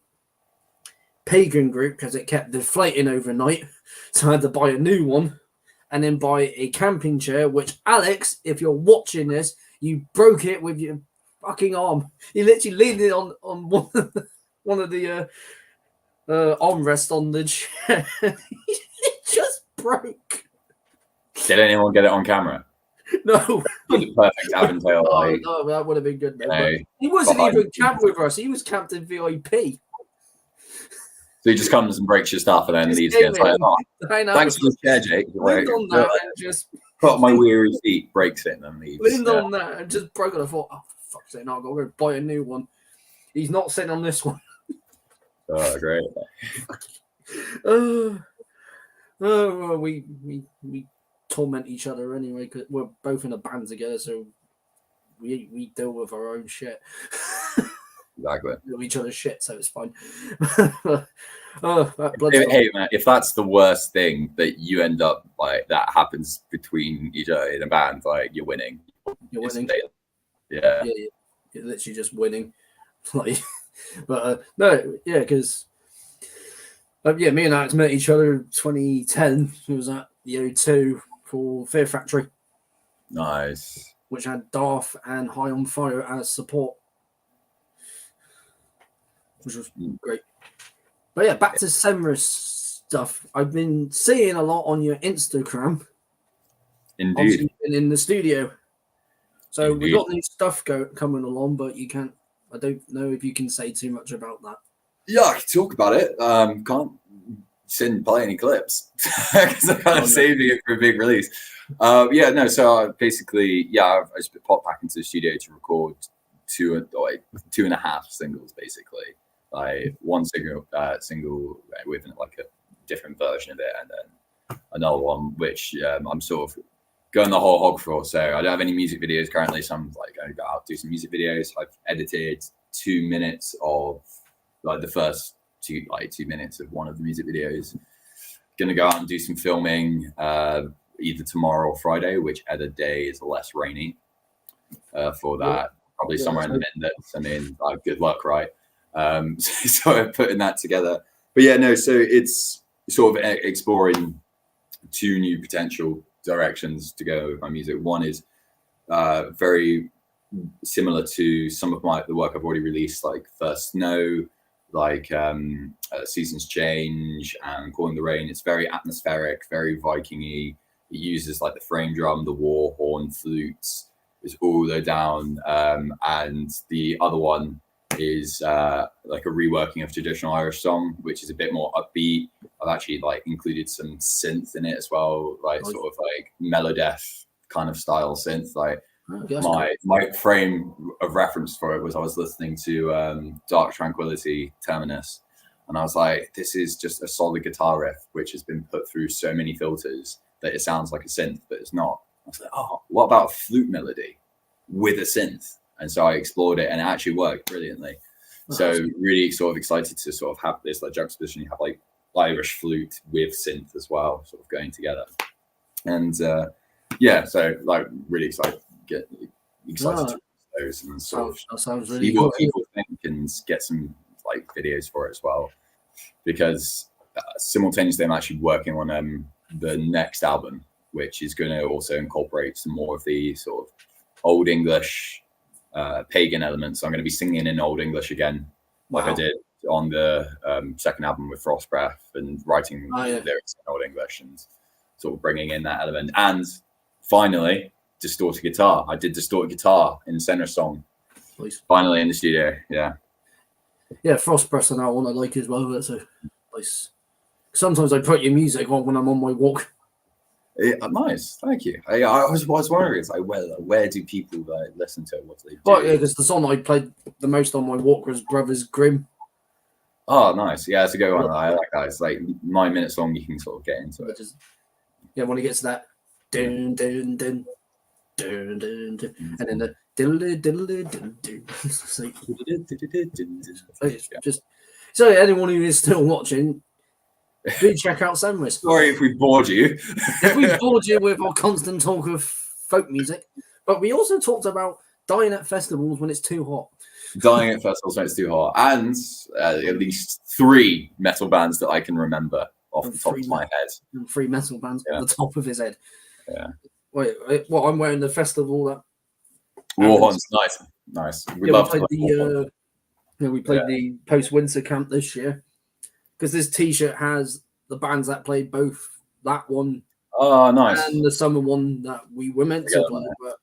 pagan group because it kept deflating overnight. So I had to buy a new one and then buy a camping chair, which Alex, if you're watching this, you broke it with your fucking arm. You literally leaned it on one of the armrests on the chair. It just broke. Did anyone get it on camera? No. Perfect Aventail. No, that would have been good. He wasn't even camped with us. He was camped in VIP. So he just comes and breaks your stuff and then leaves again. Thanks for the chair, Jake. On that and just put on my weary feet, breaks it, and then leaves. Leaned on that and just broke it. I thought, oh, for fuck's sake, now I've got to go buy a new one. He's not sitting on this one. Oh, great. We torment each other anyway because we're both in a band together, so we deal with our own shit. exactly. Each other's shit, so it's fine. Oh, that Bloodstock. Hey man, if that's the worst thing that you end up like that happens between each other in a band, like you're winning. You're winning. Yeah. You're literally just winning. Like, but no, yeah, because me and Alex met each other in 2010. It was at the O2 for Fear Factory. Nice. Which had Darth and High on Fire as support, which was great. But yeah, back to Cenris stuff. I've been seeing a lot on your Instagram. Indeed. Obviously, you've been in the studio. So Indeed. we've got new stuff coming along, but you can't. I don't know if you can say too much about that. Yeah, I can talk about it. Didn't play any clips because I'm kind of saving it for a big release. So basically, I just popped back into the studio to record two and a half singles, basically. Like one single with like a different version of it, and then another one which I'm sort of going the whole hog for. So I don't have any music videos currently, so I'm like going to go out do some music videos. I've edited 2 minutes of like the first 2 minutes of one of the music videos. Gonna go out and do some filming either tomorrow or Friday, whichever day is less rainy for that. Probably somewhere in the midlands. I mean, good luck, right? So I'm putting that together. But so it's sort of exploring 2 new potential directions to go with my music. One is very similar to some of the work I've already released, like First Snow, like Seasons Change and Calling the Rain. It's very atmospheric, very Viking-y. It uses like the frame drum, the war horn, flutes. It's all the way down. And the other one is like a reworking of traditional Irish song, which is a bit more upbeat. I've actually like included some synth in it as well, like sort of like melodeath kind of style synth. Like my frame of reference for it was I was listening to Dark Tranquility Terminus, and I was like, this is just a solid guitar riff which has been put through so many filters that it sounds like a synth, but it's not. I was like, oh, what about a flute melody with a synth? And so I explored it, and it actually worked brilliantly. So really sort of excited to sort of have this like juxtaposition. You have like Irish flute with synth as well, sort of going together. And so like really excited to those and sort of sounds really see what people think and get some like videos for it as well. Because simultaneously I'm actually working on the next album, which is going to also incorporate some more of the sort of Old English pagan elements. So I'm going to be singing in Old English again, like I did on the second album with Frost Breath, and writing lyrics in Old English and sort of bringing in that element. And finally, distorted guitar. I did distorted guitar in the Cenris song. Nice. Finally in the studio. Yeah, Frost Breath on that one I like as well. That's a nice. Sometimes I put your music on when I'm on my walk. Yeah, nice, thank you. I was wondering, it's like where do people listen to it? What do they do? Well, yeah, because the song I played the most on my walk was Brothers Grimm. Oh, nice. Yeah, it's a good one. I like that. It's like 9 minutes long. You can sort of get into it. When it gets to that, dun, dun, dun, dun, dun, dun, and then the diddle diddle diddle just so anyone who is still watching, do check out Cenris. Sorry if we bored you. If we bored you with our constant talk of folk music, but we also talked about dying at festivals when it's too hot. Dying at festivals when it's too hot, and at least 3 metal bands that I can remember off the top of my head. And 3 metal bands on the top of his head. Yeah. Wait, what? I'm wearing the festival that. Warhorns, nice. We played the post-winter camp this year, because this T-shirt has the bands that played both that one. Oh, nice. And the summer one that we were meant to play, but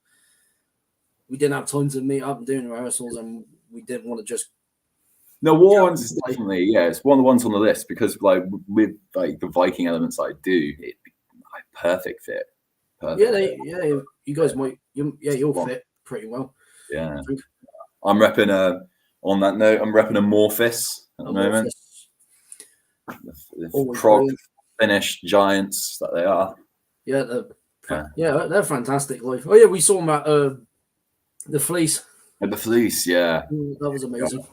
we didn't have time to meet up and do rehearsals, and we didn't want to just. No, Warhorns is definitely it's one of the ones on the list, because like with like the Viking elements I do, it like perfect fit. Perfect. Yeah, you guys might. You'll fit pretty well. Yeah, I'm repping on that note, I'm repping Amorphis at the moment. The prog Finnish giants that they are. Yeah, they're fantastic. Like, we saw them at the Fleece. At the Fleece, yeah. That was amazing.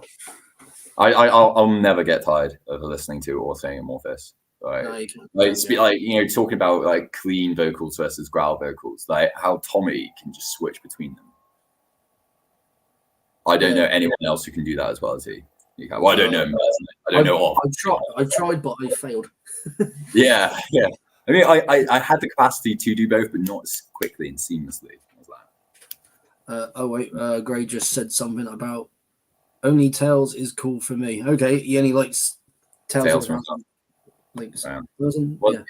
I'll never get tired of listening to or saying Amorphis. Like, No, you can't. like you know, talking about like clean vocals versus growl vocals, like how Tommy can just switch between them. I don't know anyone else who can do that as well as he. Well, I don't know him personally. I don't know of. I've tried, but I failed. Yeah. I mean, I had the capacity to do both, but not as quickly and seamlessly as that. Gray just said something about only Tails is cool for me. Okay, he only likes Tails from Link's version. Well, yeah.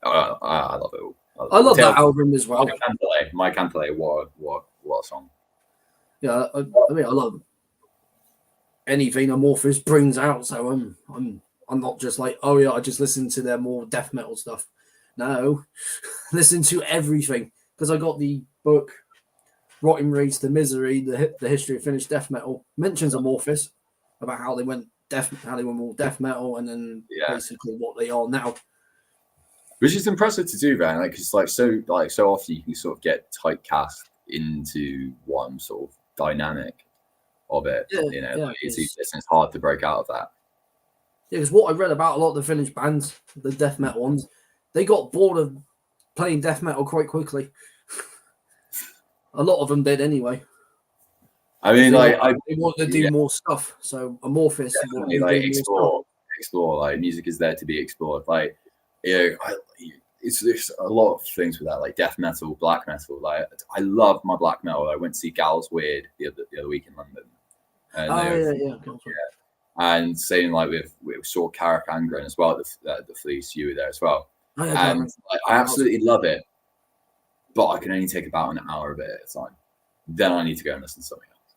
I love it all. I love that album as well. My Cantelé, what a song. Yeah, I mean, I love anything Amorphis brings out. So I'm not just like, oh yeah, I just listen to their more death metal stuff. No, listen to everything, because I got the book Rotting Rage to Misery, the history of Finnish death metal, mentions Amorphis about how they went all death metal, and then basically what they are now. Which is impressive to do, man. Like, it's so often you can sort of get typecast into one sort of dynamic of it. It's hard to break out of that. Yeah, because what I read about a lot of the Finnish bands, the death metal ones, they got bored of playing death metal quite quickly. A lot of them did anyway. I mean, they wanted to do more stuff. So Amorphis, explore. Like, music is there to be explored. Like, it's a lot of things with that, like death metal, black metal. Like, I love my black metal. I went to see Gals Weird the other week in London. And and same like we saw Karak Angren as well at the Fleece. You were there as well. I absolutely love it, but I can only take about an hour of it at a time. Then I need to go and listen to something else.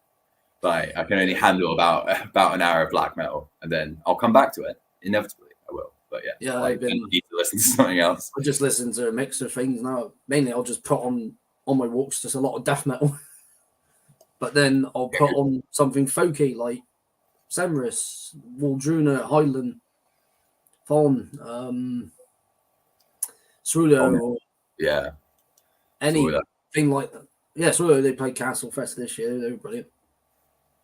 Like, I can only handle about an hour of black metal, and then I'll come back to it. Inevitably, I will. But I need to listen to something else. I just listen to a mix of things now. Mainly, I'll just put on my walks just a lot of death metal. But then I'll put on something folky like Cenris, Waldruna, Highland, Fawn, Srulo, or anything like that. Yeah, Srulo, they played Castle Fest this year. They were brilliant.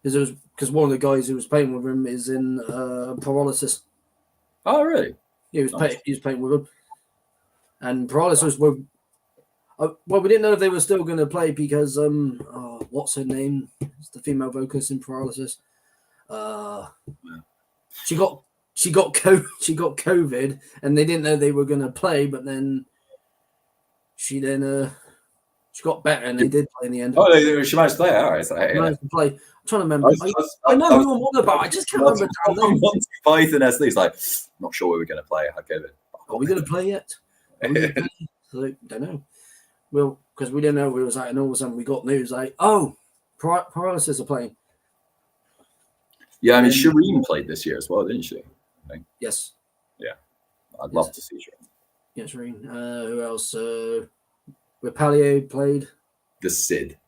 Because one of the guys who was playing with him is in Paralysis. Oh, really? Yeah, he was playing with him. And Paralysis were... well, we didn't know if they were still going to play because what's her name? It's the female vocalist in Paralysis. She got COVID, and they didn't know they were going to play. But then she got better, and they did play in the end. Oh, she managed to play. All right, managed to play. I'm trying to remember. I know who I'm on about. I just can't remember. Python SD's like, not sure where we're going to play. I had COVID. Are we going to play yet? So, don't know. Well, because we didn't know where it was at, and all of a sudden we got news like, oh, Paralysis are playing. Yeah, I mean, Shireen played this year as well, didn't she? I think. Yes. Yeah, I'd love to see Shireen. Yeah, Shireen. Who else? Repalier played. The Sid.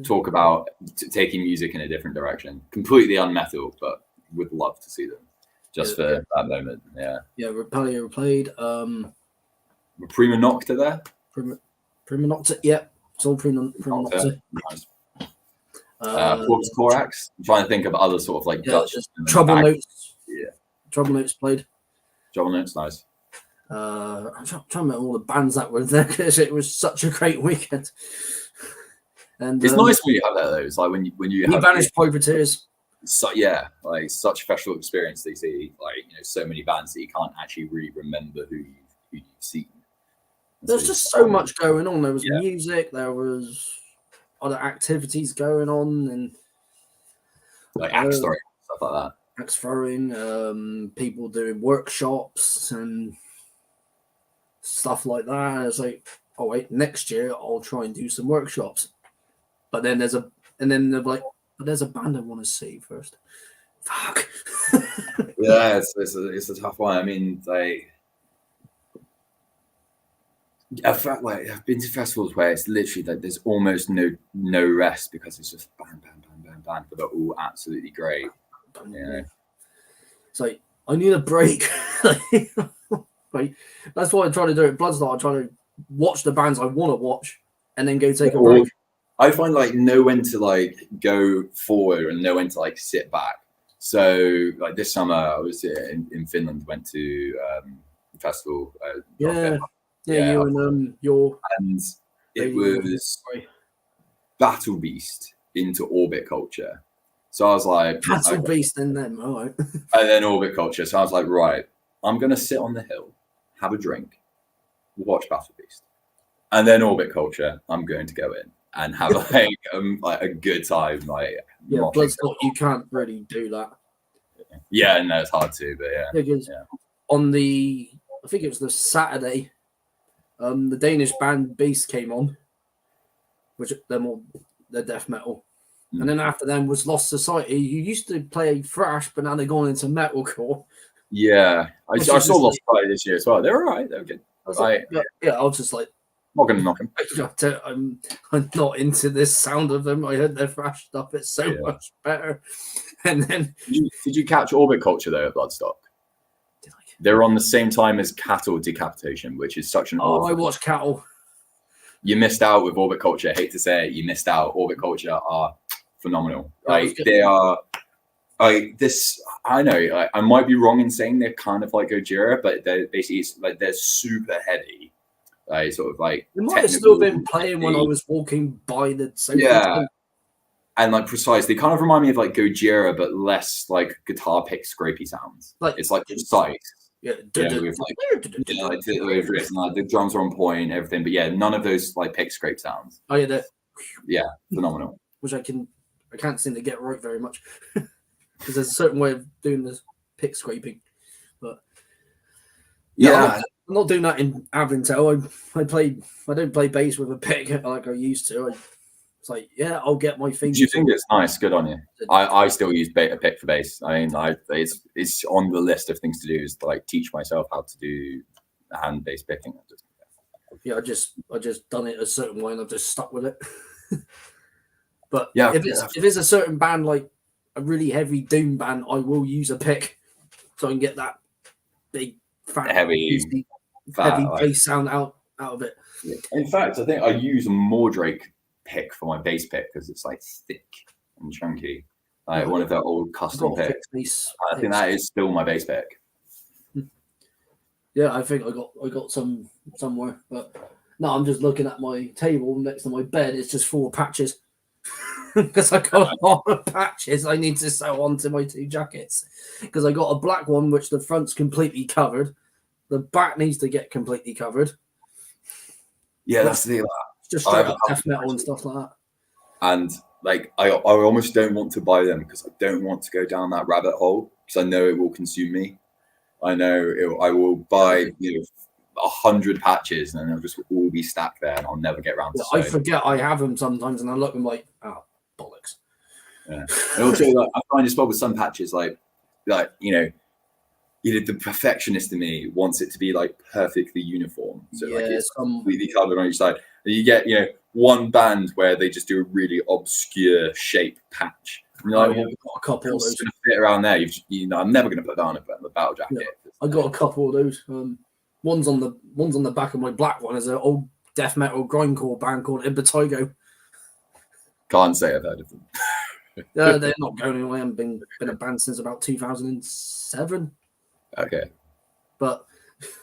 Talk about taking music in a different direction. Completely unmetal, but would love to see them just for that moment. Yeah. Yeah, Repalier played. Prima Nocta there. Prima Nocta, yeah. It's all Prima Nocta. Nice. Corpus Corax. I'm trying to think of other sort of like Dutch. Trouble Notes. Yeah. Trouble Notes played. Trouble Notes, nice. I'm trying to remember all the bands that were there because it was such a great weekend. And it's nice when you have that though. It's like when you have Vanished Privateers. So like such a special experience. They see like so many bands that you can't actually really remember who you've seen. There's just so much going on. There was music, there was other activities going on, and like axe throwing, stuff like that. Axe throwing, people doing workshops and stuff like that. It's like, oh wait, next year I'll try and do some workshops. But then they're like, but there's a band I want to see first. Fuck. Yeah, it's a tough one. I mean, I've been to festivals where it's literally like there's almost no rest because it's just bang, but they're all absolutely great. It's like, I need a break. Like, that's what I try to do at Bloodstar. I try to watch the bands I want to watch and then go take a break. I find like know when to like go forward and know when to like sit back. So like this summer I was in Finland, went to festival. Yeah, Yeah, you and your and it lady was Battle Beast into Orbit Culture. So I was like, Battle Beast and them, all right. and then Orbit Culture. So I was like, right, I'm gonna sit on the hill, have a drink, watch Battle Beast, and then Orbit Culture. I'm going to go in and have like a good time. Like, yeah, Bloodstock, you can't really do that. Yeah, no, it's hard to, but yeah. Because on the, I think it was the Saturday, the Danish band Beast came on, which they're death metal. And then after them was Lost Society, who used to play thrash, but now they're going into metalcore. Yeah, I saw Lost Society this year as well. They're all right. They're good. I was just like, not gonna knock them. I'm not into this sound of them. I heard their thrash stuff; it's so much better. And then, did you catch Orbit Culture though at Bloodstock? They're on the same time as Cattle Decapitation, which is such an. Oh, I watched Cattle. You missed out with Orbit Culture. I hate to say it, you missed out. Orbit Culture are phenomenal. Like they are. I know. I might be wrong in saying they're kind of like Gojira, but they're basically they're super heavy. Sort of like. They might have still been playing when I was walking by the. Yeah. And like precise, they kind of remind me of like Gojira, but less like guitar pick scrapey sounds. Like it's like precise. Yeah, with the drums are on point, everything. But yeah, none of those like pick scrape sounds. Oh yeah, phenomenal. Which I can't seem to get right very much because there's a certain way of doing this pick scraping. But I'm not doing that in Avintel. I don't play bass with a pick like I used to. It's like, yeah, I'll get my fingers. Do you think it's nice? Good on you. I still use a pick for bass. I mean, it's on the list of things to do is to like teach myself how to do hand bass picking. I just done it a certain way and I've just stuck with it. But if it's a certain band like a really heavy doom band, I will use a pick so I can get that big fat heavy bass sound out of it. In fact, I think I use a Mordrake pick for my bass pick because it's like thick and chunky, like one of their old custom picks. I think that is still my bass pick. Yeah, I think I got some somewhere, but no, I'm just looking at my table next to my bed. It's just full of patches because I got a lot of patches I need to sew onto my two jackets because I got a black one which the front's completely covered, the back needs to get completely covered. Yeah, that's the. Just straight up death metal and stuff like that. And like I almost don't want to buy them because I don't want to go down that rabbit hole because I know it will consume me. I know I will buy 100 patches and they'll just all be stacked there and I'll never get around to. I forget I have them sometimes and I look and I'm like, oh bollocks. Yeah. And also I find as well with some patches like the perfectionist in me wants it to be like perfectly uniform. So like it's completely covered on each side. And you get, one band where they just do a really obscure shape patch. And you're like, got a couple of those. Gonna fit around there. I'm never going to put that on a battle jacket. Yeah, I got a couple of those. One's on the back of my black one. Is an old death metal grindcore band called Ibatogo. Can't say I've heard of them. They're not going anywhere. I've been a band since about 2007. Okay. But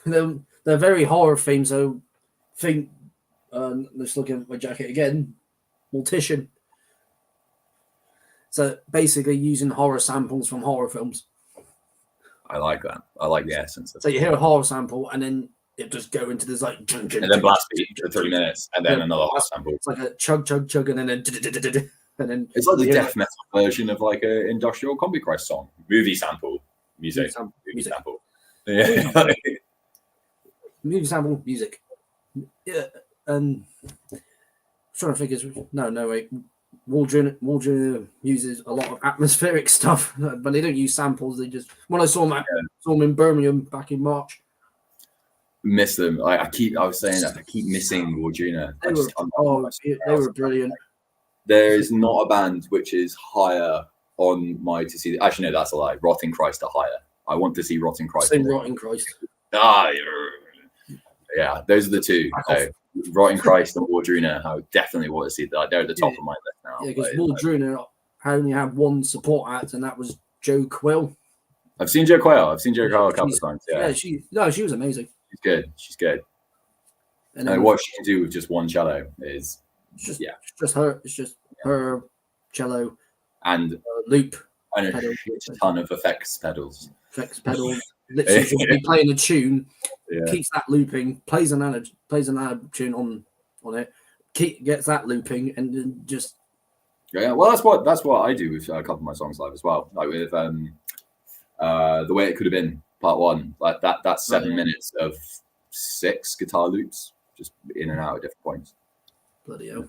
they're very horror themed, so I think let's look at my jacket again. Mortician. So basically using horror samples from horror films. I like that. I like the essence. So you hear a horror sample and then it just go into this like and then blast beat for 3 minutes and then another horror sample. It's like a chug chug chug and then it's like the death metal version of like an industrial Combi Christ song. Movie sample. Music. Movie sample. Yeah. Movie sample, music. Yeah. I'm trying to think. Wait. Waldron uses a lot of atmospheric stuff, but they don't use samples. They just when I saw them in Birmingham back in March. Miss them. I keep missing Waldron. They were brilliant. There is not a band which is higher on my to see. Actually, no, that's a lie. Rotting Christ are higher. I want to see Rotting Christ. Same Rotting Christ. Yeah, those are the two. Rotting Christ and Wardruna, I would definitely want to see that. They're at the top of my list now. Yeah, because Wardruna only had one support act, and that was Joe Quill. I've seen Joe Quayle. I've seen Joe Quayle a couple of times. Yeah, she was amazing. She's good. She's good. And what she can do with just one cello is just her. It's just her cello and loop and a ton of effects pedals. Literally, she'll be playing a tune, keeps that looping, plays another tune on it, gets that looping, and then just Well, that's what I do with a couple of my songs live as well. Like with The Way It Could Have Been Part 1, like that's 7 minutes of 6 guitar loops, just in and out at different points. Bloody hell.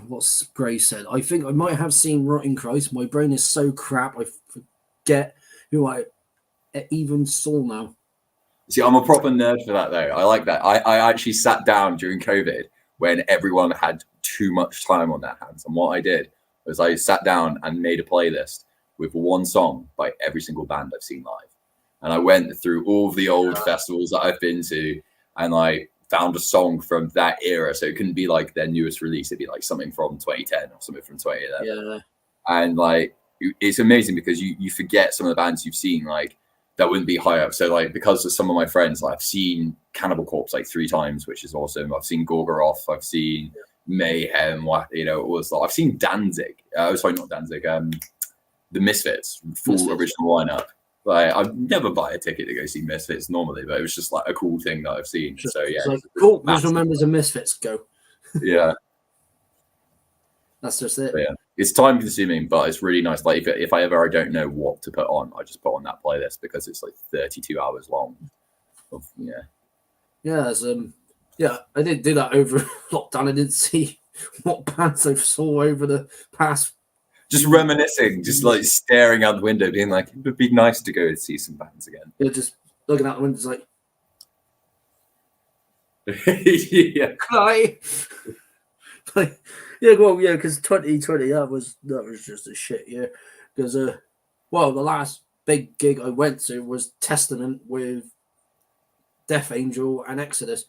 What's Gray said? I think I might have seen Rotting Christ. My brain is so crap, I forget who I even saw now. See, I'm a proper nerd for that, though. I like that. I actually sat down during COVID when everyone had too much time on their hands. And what I did was I sat down and made a playlist with one song by every single band I've seen live. And I went through all of the old festivals that I've been to, and I found a song from that era. So it couldn't be like their newest release. It'd be like something from 2010 or something from 2011. Yeah. And like, it's amazing because you forget some of the bands you've seen, like, that wouldn't be high up. So like, because of some of my friends, like, I've seen Cannibal Corpse like 3 times, which is awesome. I've seen Gorgoroth. I've seen Mayhem. I've seen Danzig. Sorry, not Danzig. The Misfits, full original lineup. Like, I'd never buy a ticket to go see Misfits normally, but it was just like a cool thing that I've seen. So yeah, it's like, cool. Original members of Misfits go. Yeah, that's just it. But yeah, it's time consuming, but it's really nice. Like if I don't know what to put on, I just put on that playlist because it's like 32 hours long. I did do that over lockdown. I didn't see what bands I saw over the past. Just reminiscing, just like staring out the window, being like, it would be nice to go and see some bands again. Yeah, just looking out the window, like, yeah. Because 2020 that was just a shit year. Because the last big gig I went to was Testament with Death Angel and Exodus.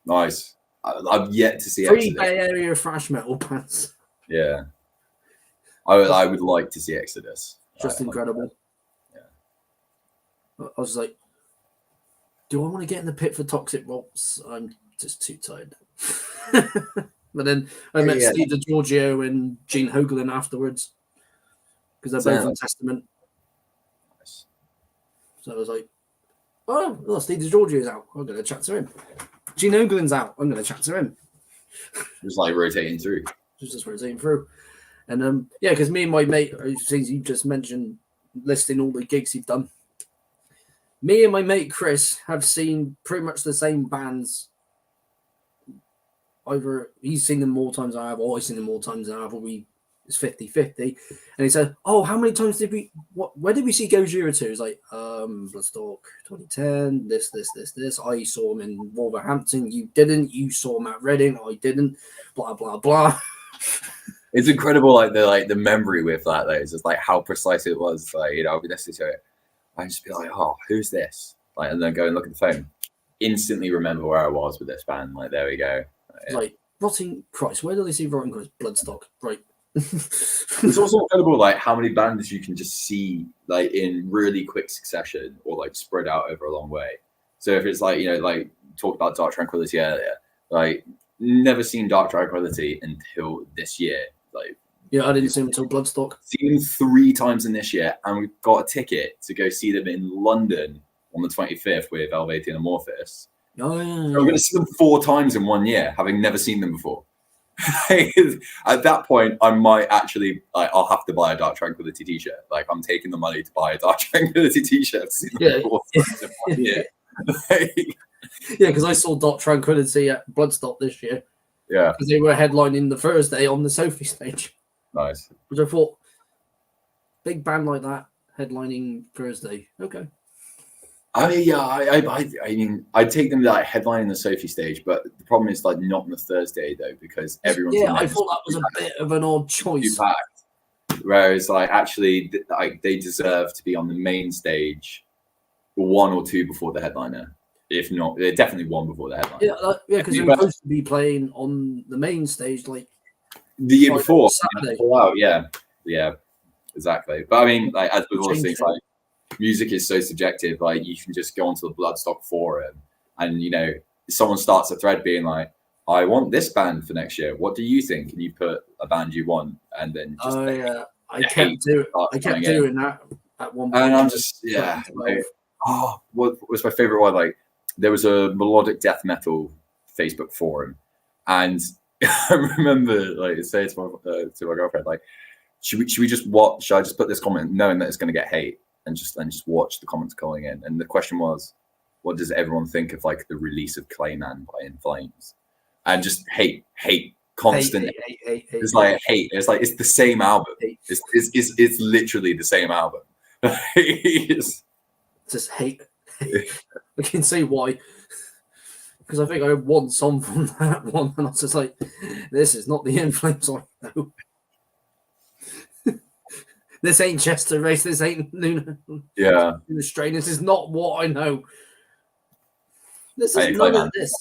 Nice. I've yet to see 3 Exodus. Bay Area thrash metal bands. Yeah. I would like to see Exodus. Just incredible. Yeah. I was like, do I want to get in the pit for Toxic Rocks? I'm just too tired. But then I met Steve DiGiorgio and Gene Hoglan afterwards because they're both in Testament. Nice. So I was like, oh, Steve DiGiorgio's out. I'm going to chat to him. Gene Hoglan's out. I'm going to chat to him. Just like rotating through. Just rotating through. And because me and my mate, since you just mentioned listing all the gigs you've done, me and my mate Chris have seen pretty much the same bands. Either he's seen them more times than I have, or I've seen them more times than I have, or it's 50-50. And he said, oh, how many times where did we see Gojira to? It's like, Bloodstock 2010, this. I saw him in Wolverhampton. You didn't. You saw him at Reading. I didn't. Blah, blah, blah. It's incredible, the memory with that, though. It's just like how precise it was. Like, I'll be listening to it. I just be like, oh, who's this? Like, and then go and look at the phone. Instantly remember where I was with this band. Like, there we go. Like, Rotting Christ. Where do they see Rotting Christ? Bloodstock. Right. It's also incredible, like, how many bands you can just see, like, in really quick succession or, like, spread out over a long way. So if it's like, like, talked about Dark Tranquillity earlier, like, never seen Dark Tranquillity until this year. Like, I didn't see them until Bloodstock. Seen them 3 times in this year, and we've got a ticket to go see them in London on the 25th with Elvatian Amorphis. Oh, yeah. So I'm going to see them 4 times in 1 year, having never seen them before. At that point, I might actually, I'll have to buy a Dark Tranquillity t-shirt. Like, I'm taking the money to buy a Dark Tranquillity t-shirt to see them 4 times in 1 year. Because I saw Dark Tranquillity at Bloodstock this year. Yeah. Because they were headlining the Thursday on the Sophie stage. Nice. Which I thought, big band like that, headlining Thursday. Okay. I mean, I'd take them like headlining the Sophie stage, but the problem is like not on the Thursday though, because everyone's I thought that was a bit of an odd choice. Whereas like actually, like they deserve to be on the main stage 1 or 2 before the headliner. if not, they definitely won before the headline. Yeah, because they were supposed to be playing on the main stage like the year before. Saturday. Wow, yeah, exactly. But I mean, like as with all those things, like music is so subjective. Like you can just go onto the Bloodstock forum, and you know, someone starts a thread being like, "I want this band for next year. What do you think?" And you put a band you want, and then just I kept doing that at one point. And I'm just like, what was my favorite one? Like there was a melodic death metal Facebook forum, and I remember like saying to my girlfriend, like, should we just watch? Should I just put this comment knowing that it's going to get hate, and just watch the comments going in? And the question was, what does everyone think of like the release of Clayman by In Flames? And just hate, constant. Hate. It's like hate. It's like it's the same album. It's literally the same album. Just hate. I can see why. Because I think I heard one song from that one, and I was just like, "This is not the In Flames I know. This ain't Chester Race. This ain't Luna. Luna Strain. This is not what I know. This is none of this.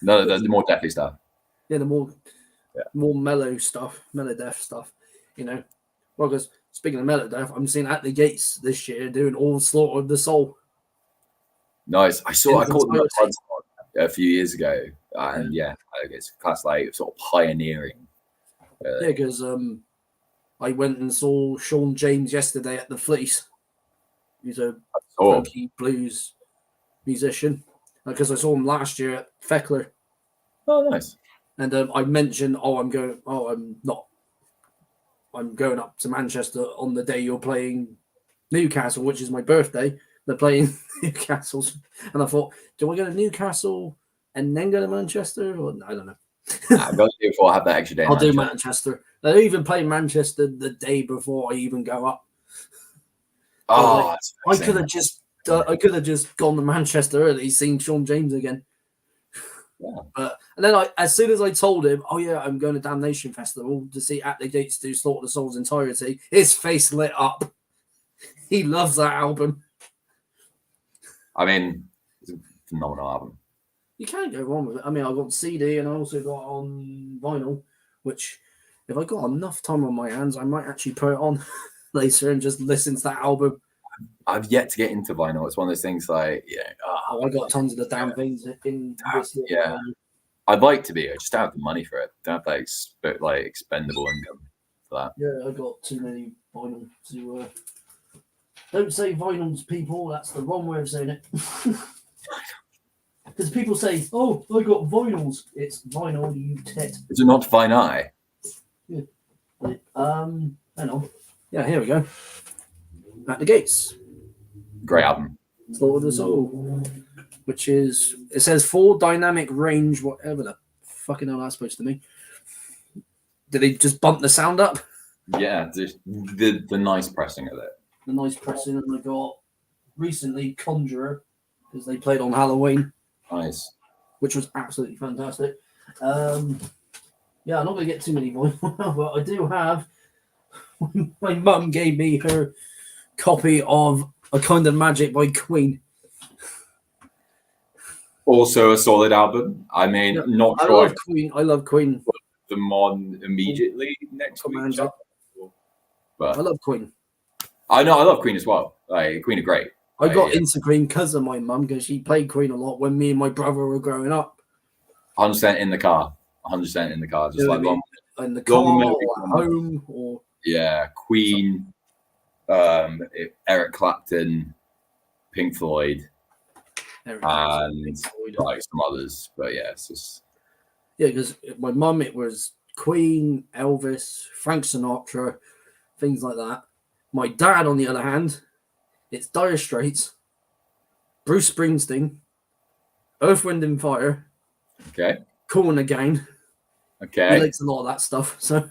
No, the more deathy stuff. Yeah, the more mellow stuff, mellow death stuff. You know, well, because speaking of mellow death, I'm seeing At the Gates this year doing All Slaughter of the Soul. Nice. I caught them a few years ago, and it's class like sort of pioneering. Because I went and saw Sean James yesterday at the Fleece. He's a funky blues musician. Because I saw him last year at Feckler. Oh, nice. And I mentioned, I'm going up to Manchester on the day you're playing Newcastle, which is my birthday. They're playing Newcastle. And I thought, do I go to Newcastle and then go to Manchester? Or I don't know. I've got to do it before I have that extra day. I'll do Manchester. They even play Manchester the day before I even go up. Oh, I could have just gone to Manchester early, seen Sean James again. Yeah. And then as soon as I told him, I'm going to Damnation Festival to see At the Gates do Slaughter the Soul's entirety, his face lit up. He loves that album. I mean, it's a phenomenal album. You can't go wrong with it. I mean, I got CD and I also got on vinyl, which if I got enough time on my hands, I might actually put it on later and just listen to that album. I've yet to get into vinyl. It's one of those things like, I got tons of the damn things in this. I'd like to be. I just don't have the money for it. Don't have like expendable income for that. Yeah, I got too many vinyl to. Don't say vinyls, people. That's the wrong way of saying it. Because people say, "Oh, I got vinyls." It's vinyl, you tit. Is it not vinyl? Yeah. Hang on. Yeah, here we go. At the Gates. Great album. Slaughter the Soul, which is, it says full dynamic range, whatever the fucking hell that's supposed to mean. Did they just bump the sound up? Yeah, the nice pressing of it. The nice pressing, and I got recently Conjurer because they played on Halloween. Nice. Which was absolutely fantastic. I'm not going to get too many more, but I do have. My mum gave me her copy of A Kind of Magic by Queen. Also a solid album. I mean, not sure. I love Queen. Put them on immediately next week. But I love Queen. I know I love Queen as well. Like Queen are great. I got into Queen because of my mum, because she played Queen a lot when me and my brother were growing up. 100% in the car. 100% in the car. Just like in the car or at home or Queen, Eric Clapton, Pink Floyd, and like some others. But it's just because my mum, it was Queen, Elvis, Frank Sinatra, things like that. My dad, on the other hand, it's Dire Straits, Bruce Springsteen, Earth, Wind and Fire, Cool and the Gang. He likes a lot of that stuff. So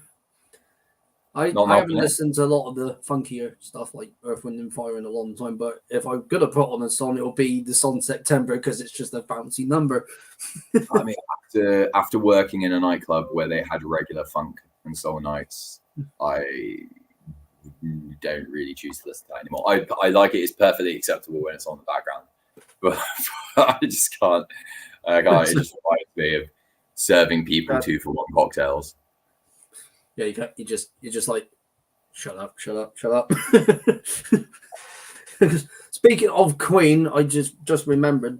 I haven't listened to a lot of the funkier stuff like Earth, Wind and Fire in a long time. But if I'm going to put on a song, it'll be the song September because it's just a bouncy number. I mean, after working in a nightclub where they had regular funk and soul nights, I don't really choose to listen to that anymore. I like it. It's perfectly acceptable when it's on the background. but I just can't. I can't. It just reminds me of serving people 2-for-1 cocktails. Yeah, you're just like, shut up. Speaking of Queen, I just remembered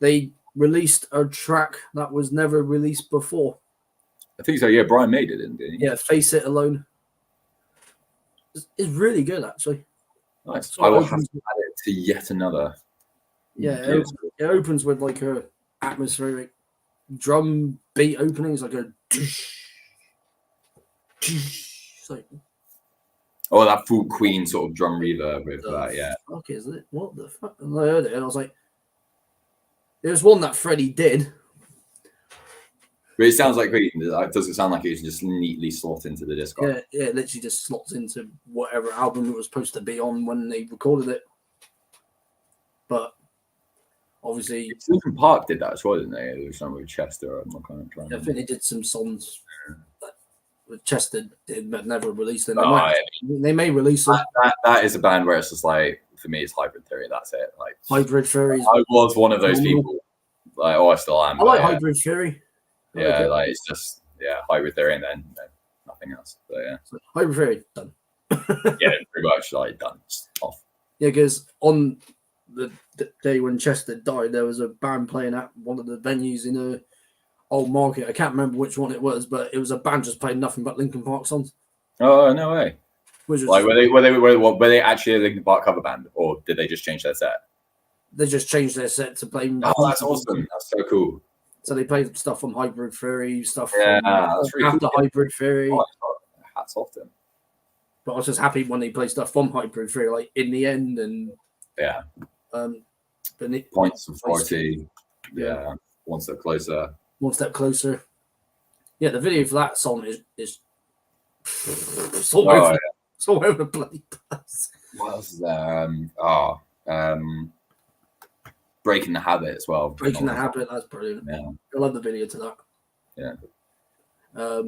they released a track that was never released before. I think so. Yeah, Brian May didn't he? Yeah, Face It Alone. It's really good, actually. Nice. I will have to add it to yet another. Yeah, it opens with like a atmospheric drum beat opening. It's like a. It's like, oh, that full Queen sort of drum reverb with that. Yeah. Fuck is it? What the fuck? And I heard it and I was like, there's one that Freddie did. But it sounds like Queen. It doesn't sound like it can just neatly slot into the disc. Yeah, it literally just slots into whatever album it was supposed to be on when they recorded it. But obviously, Linkin Park did that as well, didn't they? There was something with Chester. I think they did some songs that Chester did but never released them. They may release them. That is a band where it's just like, for me, it's Hybrid Theory. That's it. Like Hybrid Theory. I was one of those people. Like, I still am. I like Hybrid Theory. Yeah, like it's just Hybrid Theory and then nothing else. So yeah, so Hybrid Theory done. Yeah, pretty much like done. Just off. Yeah, because on the day when Chester died, there was a band playing at one of the venues in a old market. I can't remember which one it was, but it was a band just playing nothing but Linkin Park songs. Oh no way! Which was like were they actually a Linkin Park cover band, or did they just change their set? They just changed their set to play. Oh, that's awesome! That's so cool. So they played stuff from Hybrid Theory, stuff from really after cool. Hybrid Theory. Oh, hats off to them. But I was just happy when they played stuff from Hybrid Theory, like In the End and Points of 40. Yeah, One Step Closer. One Step Closer. Yeah, the video for that song is so over the bloody place. What else is there? Breaking the Habit as well. Breaking the Habit, that's brilliant. Yeah. I love the video to that. Yeah.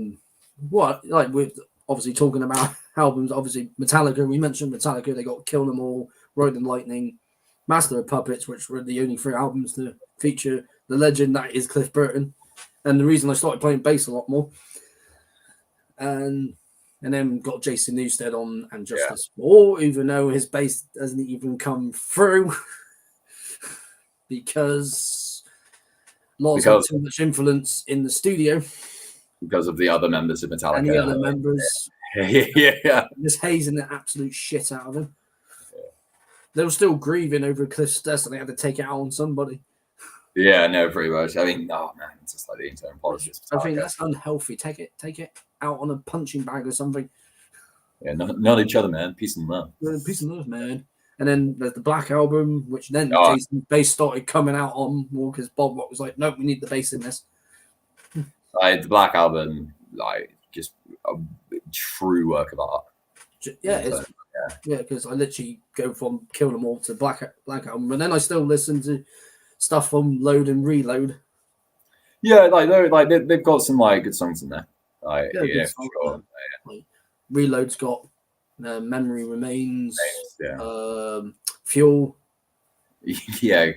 We're obviously talking about albums, obviously Metallica, we mentioned Metallica, they got Kill 'Em All, Ride and Lightning, Master of Puppets, which were the only 3 albums to feature the legend that is Cliff Burton. And the reason I started playing bass a lot more. And then got Jason Newsted on And Justice for All, even though his bass doesn't even come through. because Lars had too much influence in the studio. Because of the other members of Metallica. And the other members. Yeah. Just hazing the absolute shit out of him. Yeah. They were still grieving over Cliff's death, and they had to take it out on somebody. Yeah, no, pretty much. I mean, oh man, it's just like the internal politics. I think that's unhealthy. Take it out on a punching bag or something. Yeah, not each other, man. Peace and love. Peace and love, man. And then there's the Black Album, which then Jason's bass started coming out on more because Bob Rock was like, "No, we need the bass in this." Like the Black Album, like just a true work of art. Yeah, because I literally go from Kill 'Em All to Black Album, and then I still listen to stuff from Load and Reload. Yeah, they've got some good songs in there. Sure. Reload's got Memory Remains, Fuel. Yeah,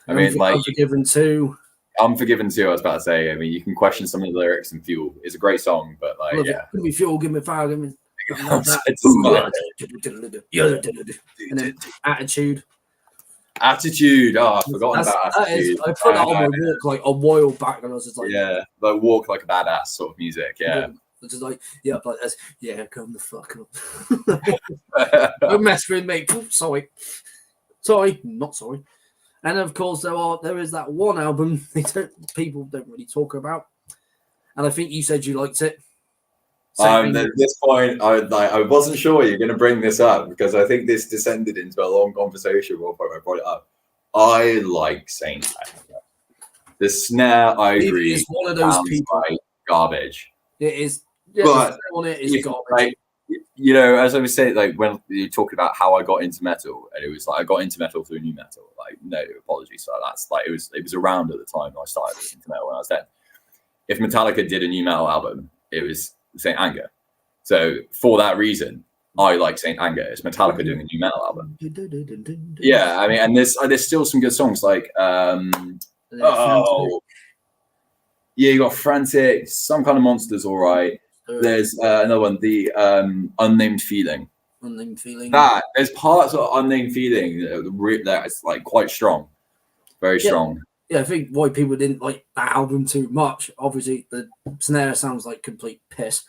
I mean, Unforgiven 2. Unforgiven 2, I was about to say. I mean, you can question some of the lyrics in Fuel. It's a great song, but give me fuel, give me fire, give me. And then Attitude. Attitude. Oh, I've forgotten about Attitude. I put that on my walk like a while back, and I was just like, like walk like a badass sort of music. Yeah. It's just like, like this. Yeah, come the fuck up. Don't mess with me. Sorry, not sorry. And of course, there is that one album people don't really talk about, and I think you said you liked it. At this point, I wasn't sure you're going to bring this up because I think this descended into a long conversation before I brought it up. I like Saint Anger. The snare, I agree, is one of those people like garbage. It is, but on it is garbage. As I was saying, when you talked about how I got into metal, and it was like I got into metal through new metal. No apologies, so that's it was around at the time I started listening to metal when I was 10. If Metallica did a new metal album, it was Saint Anger. So for that reason, I like Saint Anger. It's Metallica doing a new metal album. Yeah, I mean, and there's still some good songs like yeah, you got Frantic, Some Kind of Monster's all right. There's another one, the Unnamed Feeling. Unnamed Feeling. That there's parts of Unnamed Feeling that is like quite strong, very strong. Yeah, I think why people didn't like that album too much. Obviously, the snare sounds like complete piss.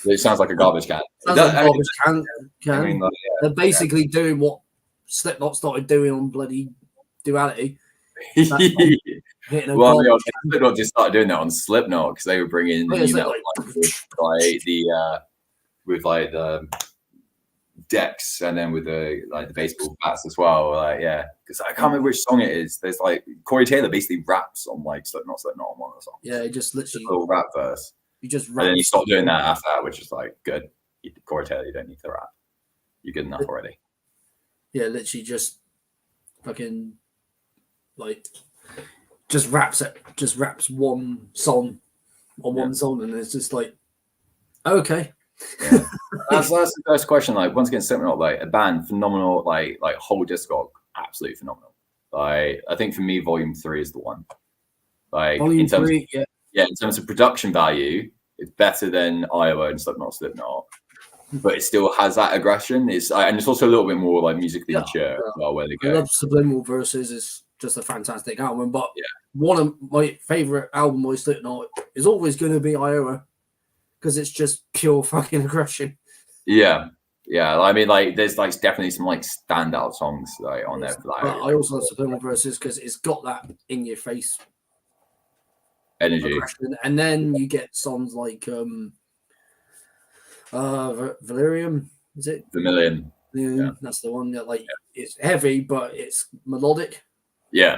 It sounds like a garbage can. Sounds like a garbage can. I mean, like, they're basically doing what Slipknot started doing on bloody Duality. Well, Slipknot just started doing that on Slipknot because they were bringing in the new metal with the decks and then with the baseball bats as well. Because I can't remember which song it is. There's like Corey Taylor basically raps on like Slipknot on one of the songs. Yeah, just literally a little rap verse. You just rap. And then you stop doing that after that, which is like good. Corey Taylor, you don't need to rap. You're good enough already. Yeah, literally just fucking like just raps one song on one song, and it's just like okay. Yeah. That's the first question. Like once again, Slipknot, like a band, phenomenal, like whole discog, absolutely phenomenal. Like I think for me, Volume 3 is the one. Like Volume 3, in terms of production value, it's better than Iowa and Slipknot, but it still has that aggression. And it's also a little bit more like musically mature. Well, where they go. I love Subliminal Verses. Is just a fantastic album, but one of my favorite album by Slipknot is always going to be Iowa because it's just pure fucking aggression. Yeah. I mean, like, there's like definitely some like standout songs like on there. But I also love Subliminal Verses because it's got that in your face energy, and then you get songs like Valerium. Is it Vermilion? Yeah, that's the one that it's heavy, but it's melodic. Yeah.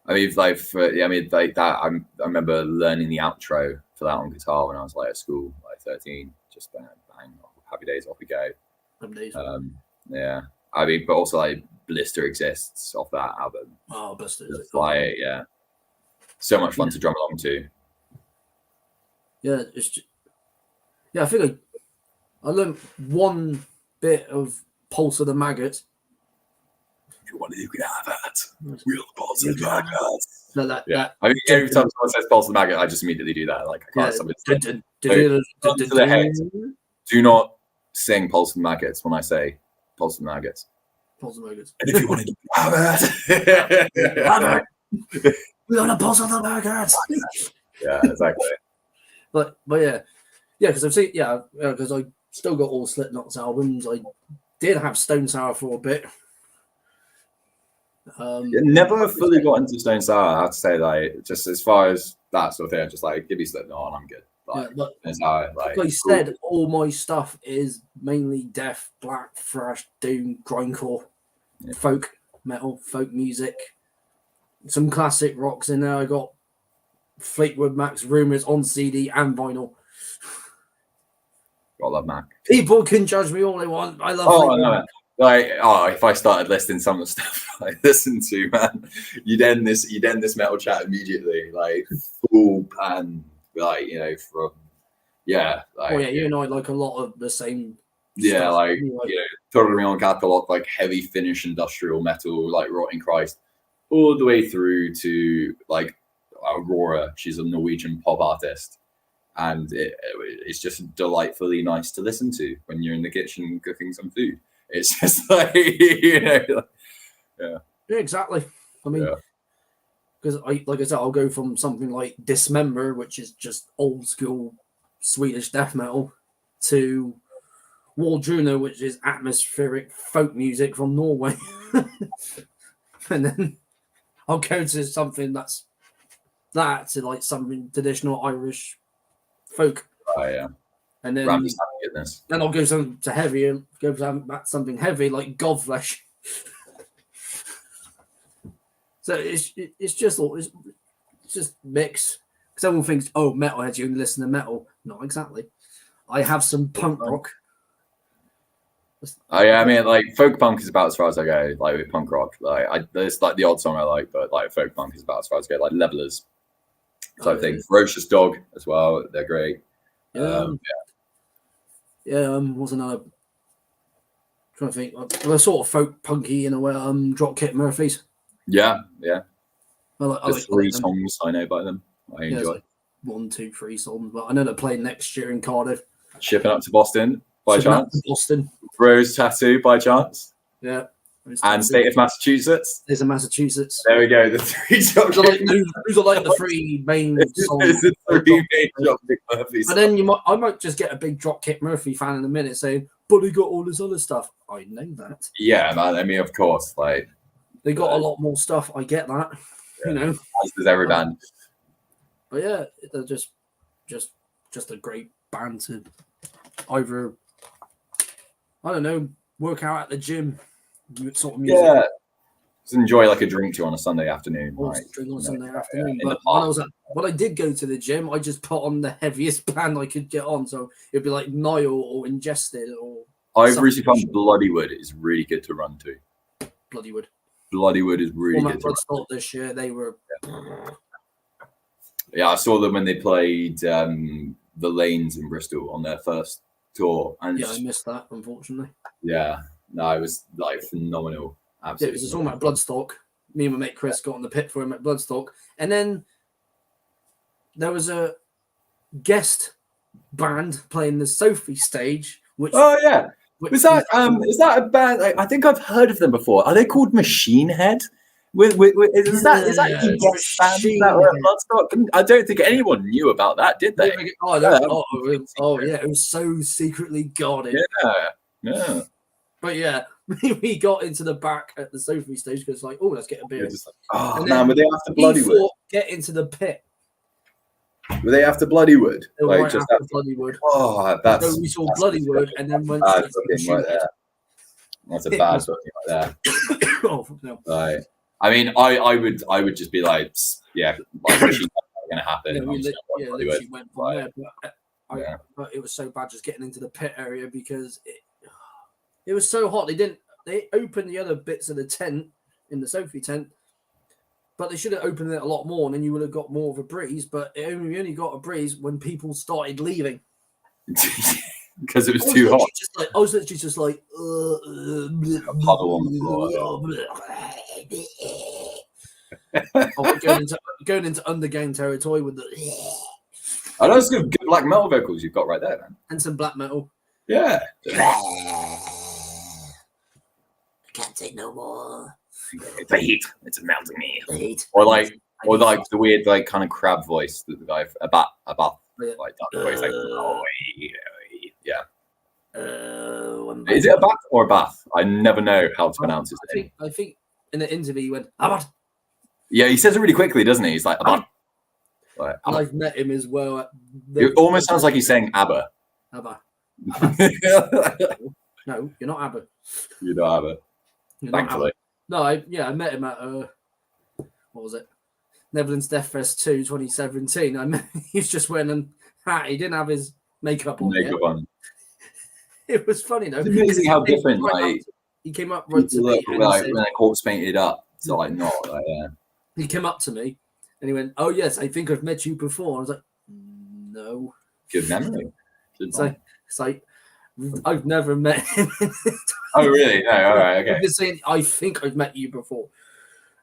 I mean, that. I remember learning the outro for that on guitar when I was like at school, like 13. Just bang, happy days, off we go. Happy days. Yeah. I mean, but also like Blister Exists off that album. Oh, Blister! So much fun to drum along to. Yeah, I think I learned one bit of Pulse of the Maggot. If you want it, you can have that. Real Pulse of the Maggot. That, I mean, every time someone says Pulse of the Maggot, I just immediately do that. Like, I can't do not sing Pulse of the Maggots when I say Pulse of the Maggots. Pulse of the Maggots. And if you wanted to have it. We're on a Pulse of the Maggots. Yeah, exactly. But yeah, because I've seen because I still got all Slipknot's albums. I did have Stone Sour for a bit. Never fully got into Stone Sour. I have to say, like, just as far as that sort of thing, just like give me Slipknot and I'm good. Like I said, all my stuff is mainly death, black, thrash, doom, grindcore, folk metal, folk music, some classic rocks in there. I got Fleetwood Mac's Rumours on CD and vinyl. I love Mac. People can judge me all they want. I love Fleetwood Mac. If I started listing some of the stuff I listen to, man, you'd end this metal chat immediately, like full pan, like from you and I like a lot of the same. Yeah, stuff. Totally on catalog, like heavy Finnish industrial metal, like Rotting Christ, all the way through to like Aurora. She's a Norwegian pop artist. And it's just delightfully nice to listen to when you're in the kitchen cooking some food. It's just like, Yeah, exactly. I mean, because like I said, I'll go from something like Dismember, which is just old school Swedish death metal, to Waldruna, which is atmospheric folk music from Norway. And then I'll go to something to like something traditional Irish folk. And then I'll go to heavy and go to something heavy like Godflesh. So it's just mix. Because everyone thinks, oh, metalheads, you only listen to metal. Not exactly. I have some punk rock. I mean, like folk punk is about as far as I go. Like with punk rock, there's like the odd song I like, but like folk punk is about as far as I go. Like Levelers, type thing. Ferocious Dog as well. They're great. Yeah, was another. Trying to think, they're sort of folk punky in a way. Dropkick Murphys. Yeah. I The like three them. songs I know by them, I Yeah, enjoy. like 1, 2, 3 songs, but I know they're playing next year in Cardiff. Shipping up to Boston by Shipping up chance. to Boston. Rose Tattoo by chance. Yeah. And State of Massachusetts. There's a Massachusetts. There we go. The three Those are like the three main songs. The three main Dropkick Murphys. But then I might just get a big Dropkick Murphy fan in a minute saying, "But he got all this other stuff." I know that. Yeah, man. I mean, of course, like they got a lot more stuff. I get that. Yeah. You know, as does every band. But yeah, they're just a great band to either, I don't know, work out at the gym, sort of music. Yeah. Just enjoy like a drink to on a Sunday afternoon. Right? Drink on a Sunday afternoon. Yeah, but when I did go to the gym, I just put on the heaviest band I could get on. So it'd be like Nile or Ingested or. I've recently found Bloodywood is really good to run to. Bloodywood. Bloodywood is really good to run to. This year they were. Yeah, I saw them when they played the Lanes in Bristol on their first tour. And yeah, I missed that, unfortunately. Yeah, no, it was like phenomenal. Absolutely. Yeah, it was a song about Bloodstock. Me and my mate Chris got on the pit for him at Bloodstock. And then there was a guest band playing the Sophie stage. Which is that a band? I think I've heard of them before. Are they called Machine Head? Is that the guest band that were at Bloodstock? I don't think anyone knew about that, did they? Yeah, it was so secretly guarded. Yeah. But yeah, we got into the back at the Sophie stage because like, let's get a beer. Were they after Bloodywood? Get into the pit. Were they after Bloodywood? They were right after Bloodywood. Oh, that's. So we saw Bloodywood and then went bad booking right there. That's a bad booking right there. Oh no! Like, I mean, I would just be like, yeah, like, going to happen. Yeah, we literally went from there, but it was so bad just getting into the pit area because it was so hot. They opened the other bits of the tent in the Sophie tent, but they should have opened it a lot more, and then you would have got more of a breeze. But we only got a breeze when people started leaving because it was too hot. I was literally just like a puddle on the floor. Going into undergang territory with the. I know it's good black metal vocals you've got right there, man. And some black metal. Yeah. Can't take no more. The heat. It's melting me. The heat. Or like the weird like kind of crab voice that the guy a bat like that voice like yeah. Is it a bat or a bath? I never know how to pronounce his name. I think in the interview he went Abad. Yeah, he says it really quickly, doesn't he? He's like Abad. Like, I've met him as well. It almost sounds like he's saying ABBA. ABBA. No, you're not ABBA. You're not ABBA. Thankfully. No, I met him at what was it? Netherlands Death Fest 2 2017. He was just wearing a hat. He didn't have his makeup on. It was funny though. It's amazing how different he came up right to me when their corpse painted up. So like not like He came up to me and he went, "Oh yes, I think I've met you before." I was like, "No." Good memory. It's like I've never met him. Oh really? No, all right, okay. I'm just saying, I think I've met you before,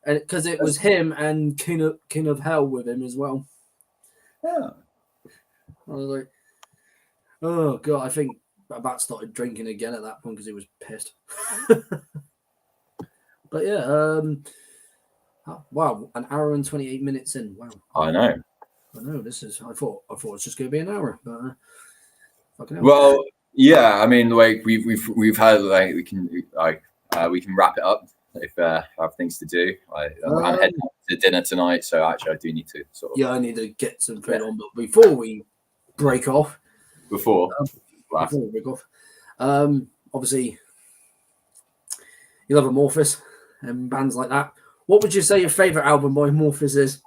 and because it was him and King of Hell with him as well. Yeah. I was like, oh god, I think Bat started drinking again at that point because he was pissed. But yeah, wow, an hour and 28 minutes in. Wow. I know. This is. I thought it's just going to be an hour, but well, yeah. I mean, like we've had like we can wrap it up if I have things to do. I'm heading to dinner tonight, so actually I do need to sort of. Yeah, I need to get some food on, but before we break off. Before we break off, obviously, you love Amorphous and bands like that. What would you say your favorite album by Amorphous is?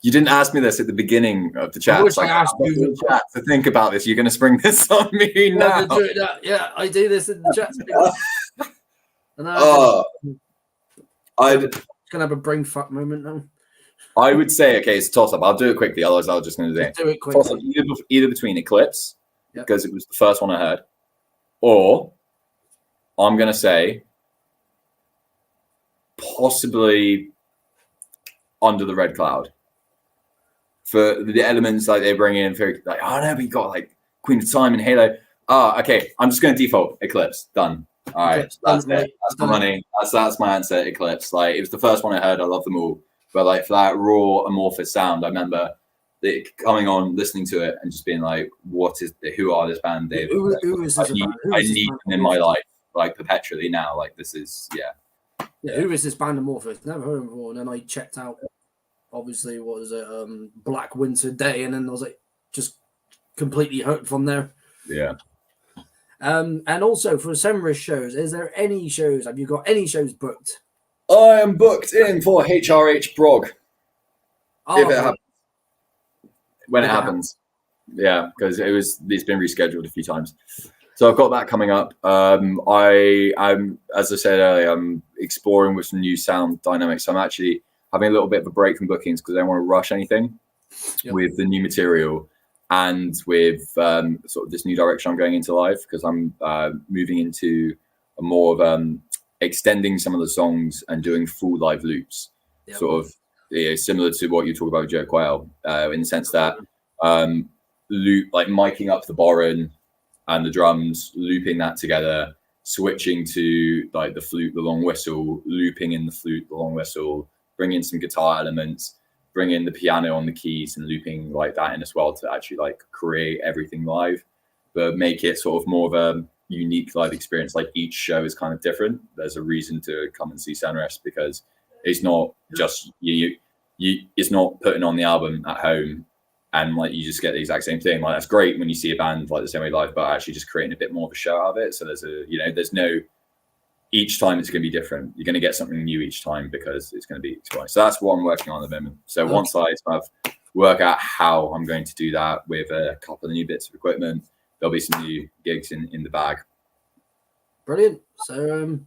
You didn't ask me this at the beginning of the chat. I asked you the chat to think about this. You're going to spring this on me now. Yeah, I do this in the chat. I'm going to have a brain fuck moment now. I would say, okay, it's a toss up. I'll do it quickly, otherwise I was just going to Just do it toss up quickly. either between Eclipse, Yep. because it was the first one I heard, or I'm going to say possibly Under the Red Cloud. For the elements like they bring in, very like, oh no, we got like Queen of Time and Halo. Oh, okay, I'm just going to default Eclipse. Done. All right, Eclipse, that's done, it. That's my money. That's my answer. Eclipse. Like it was the first one I heard. I love them all, but like for that raw amorphous sound, I remember it coming on, listening to it, and just being like, "What is? Who are this band, Dave? Who is this band? I need them in my life, like perpetually now. Like this is, yeah. Who is this band Amorphous? Never heard of them before. And then I checked out. Obviously, what was it? Black Winter Day, and then I was like, just completely hooked from there. Yeah. And also for Cenris shows, is there any shows? Have you got any shows booked? I am booked in for HRH Brog. If it happens. When it happens. Yeah, because it's been rescheduled a few times. So I've got that coming up. I'm, as I said earlier, I'm exploring with some new sound dynamics. So I'm actually having a little bit of a break from bookings because I don't want to rush anything with the new material and with sort of this new direction I'm going into live, because I'm moving into a more of extending some of the songs and doing full live loops, sort of similar to what you talk about with Joe Quayle, in the sense that loop, like miking up the boron and the drums, looping that together, switching to like the flute, the long whistle, looping in the flute, the long whistle, bring in some guitar elements, bring in the piano on the keys and looping like that in as well to actually like create everything live, but make it sort of more of a unique live experience. Like each show is kind of different. There's a reason to come and see Cenris, because it's not just you it's not putting on the album at home and like you just get the exact same thing. Like that's great when you see a band like the same way live, but actually just creating a bit more of a show out of it. So there's no, each time it's going to be different. You're going to get something new each time because it's going to be exploring. So that's what I'm working on at the moment. So once I kind of work out how I'm going to do that with a couple of new bits of equipment, there'll be some new gigs in the bag. Brilliant. So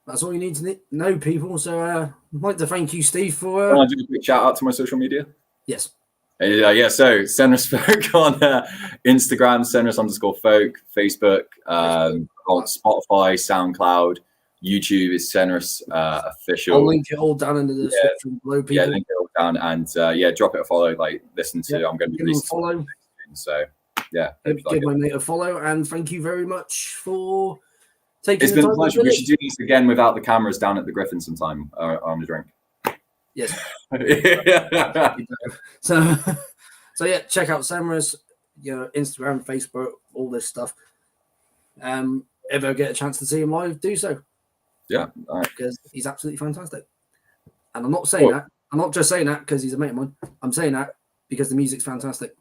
that's all you need to know, people. So I'd like to thank you, Steve, for... Can I do a quick shout out to my social media? Yes. So Cenris Folk on Instagram, Cenris_folk, Facebook, on Spotify, SoundCloud, YouTube is Cenris official. I'll link it all down in the description below, people. Yeah, link it all down and drop it a follow. Like, listen to. I'm going to be releasing follow. So yeah, give my mate a follow, and thank you very much for taking. It's been a pleasure. We should do this again without the cameras down at the Griffin sometime on the drink. Yes. So yeah, check out Cenris, Instagram, Facebook, all this stuff. If I get a chance to see him live, do so. Yeah, because he's absolutely fantastic. And I'm not saying that. I'm not just saying that because he's a mate of mine. I'm saying that because the music's fantastic.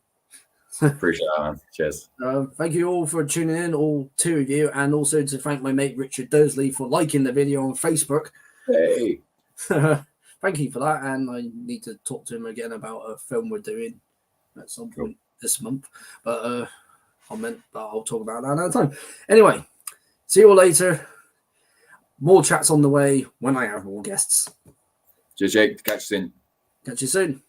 Appreciate that, man. Cheers. Thank you all for tuning in, all two of you, and also to thank my mate Richard Dursley for liking the video on Facebook. Hey. Thank you for that, and I need to talk to him again about a film we're doing at some point this month. But I'll talk about that another time. Anyway, see you all later. More chats on the way when I have more guests. Cheers, Jake. Catch you soon. Catch you soon.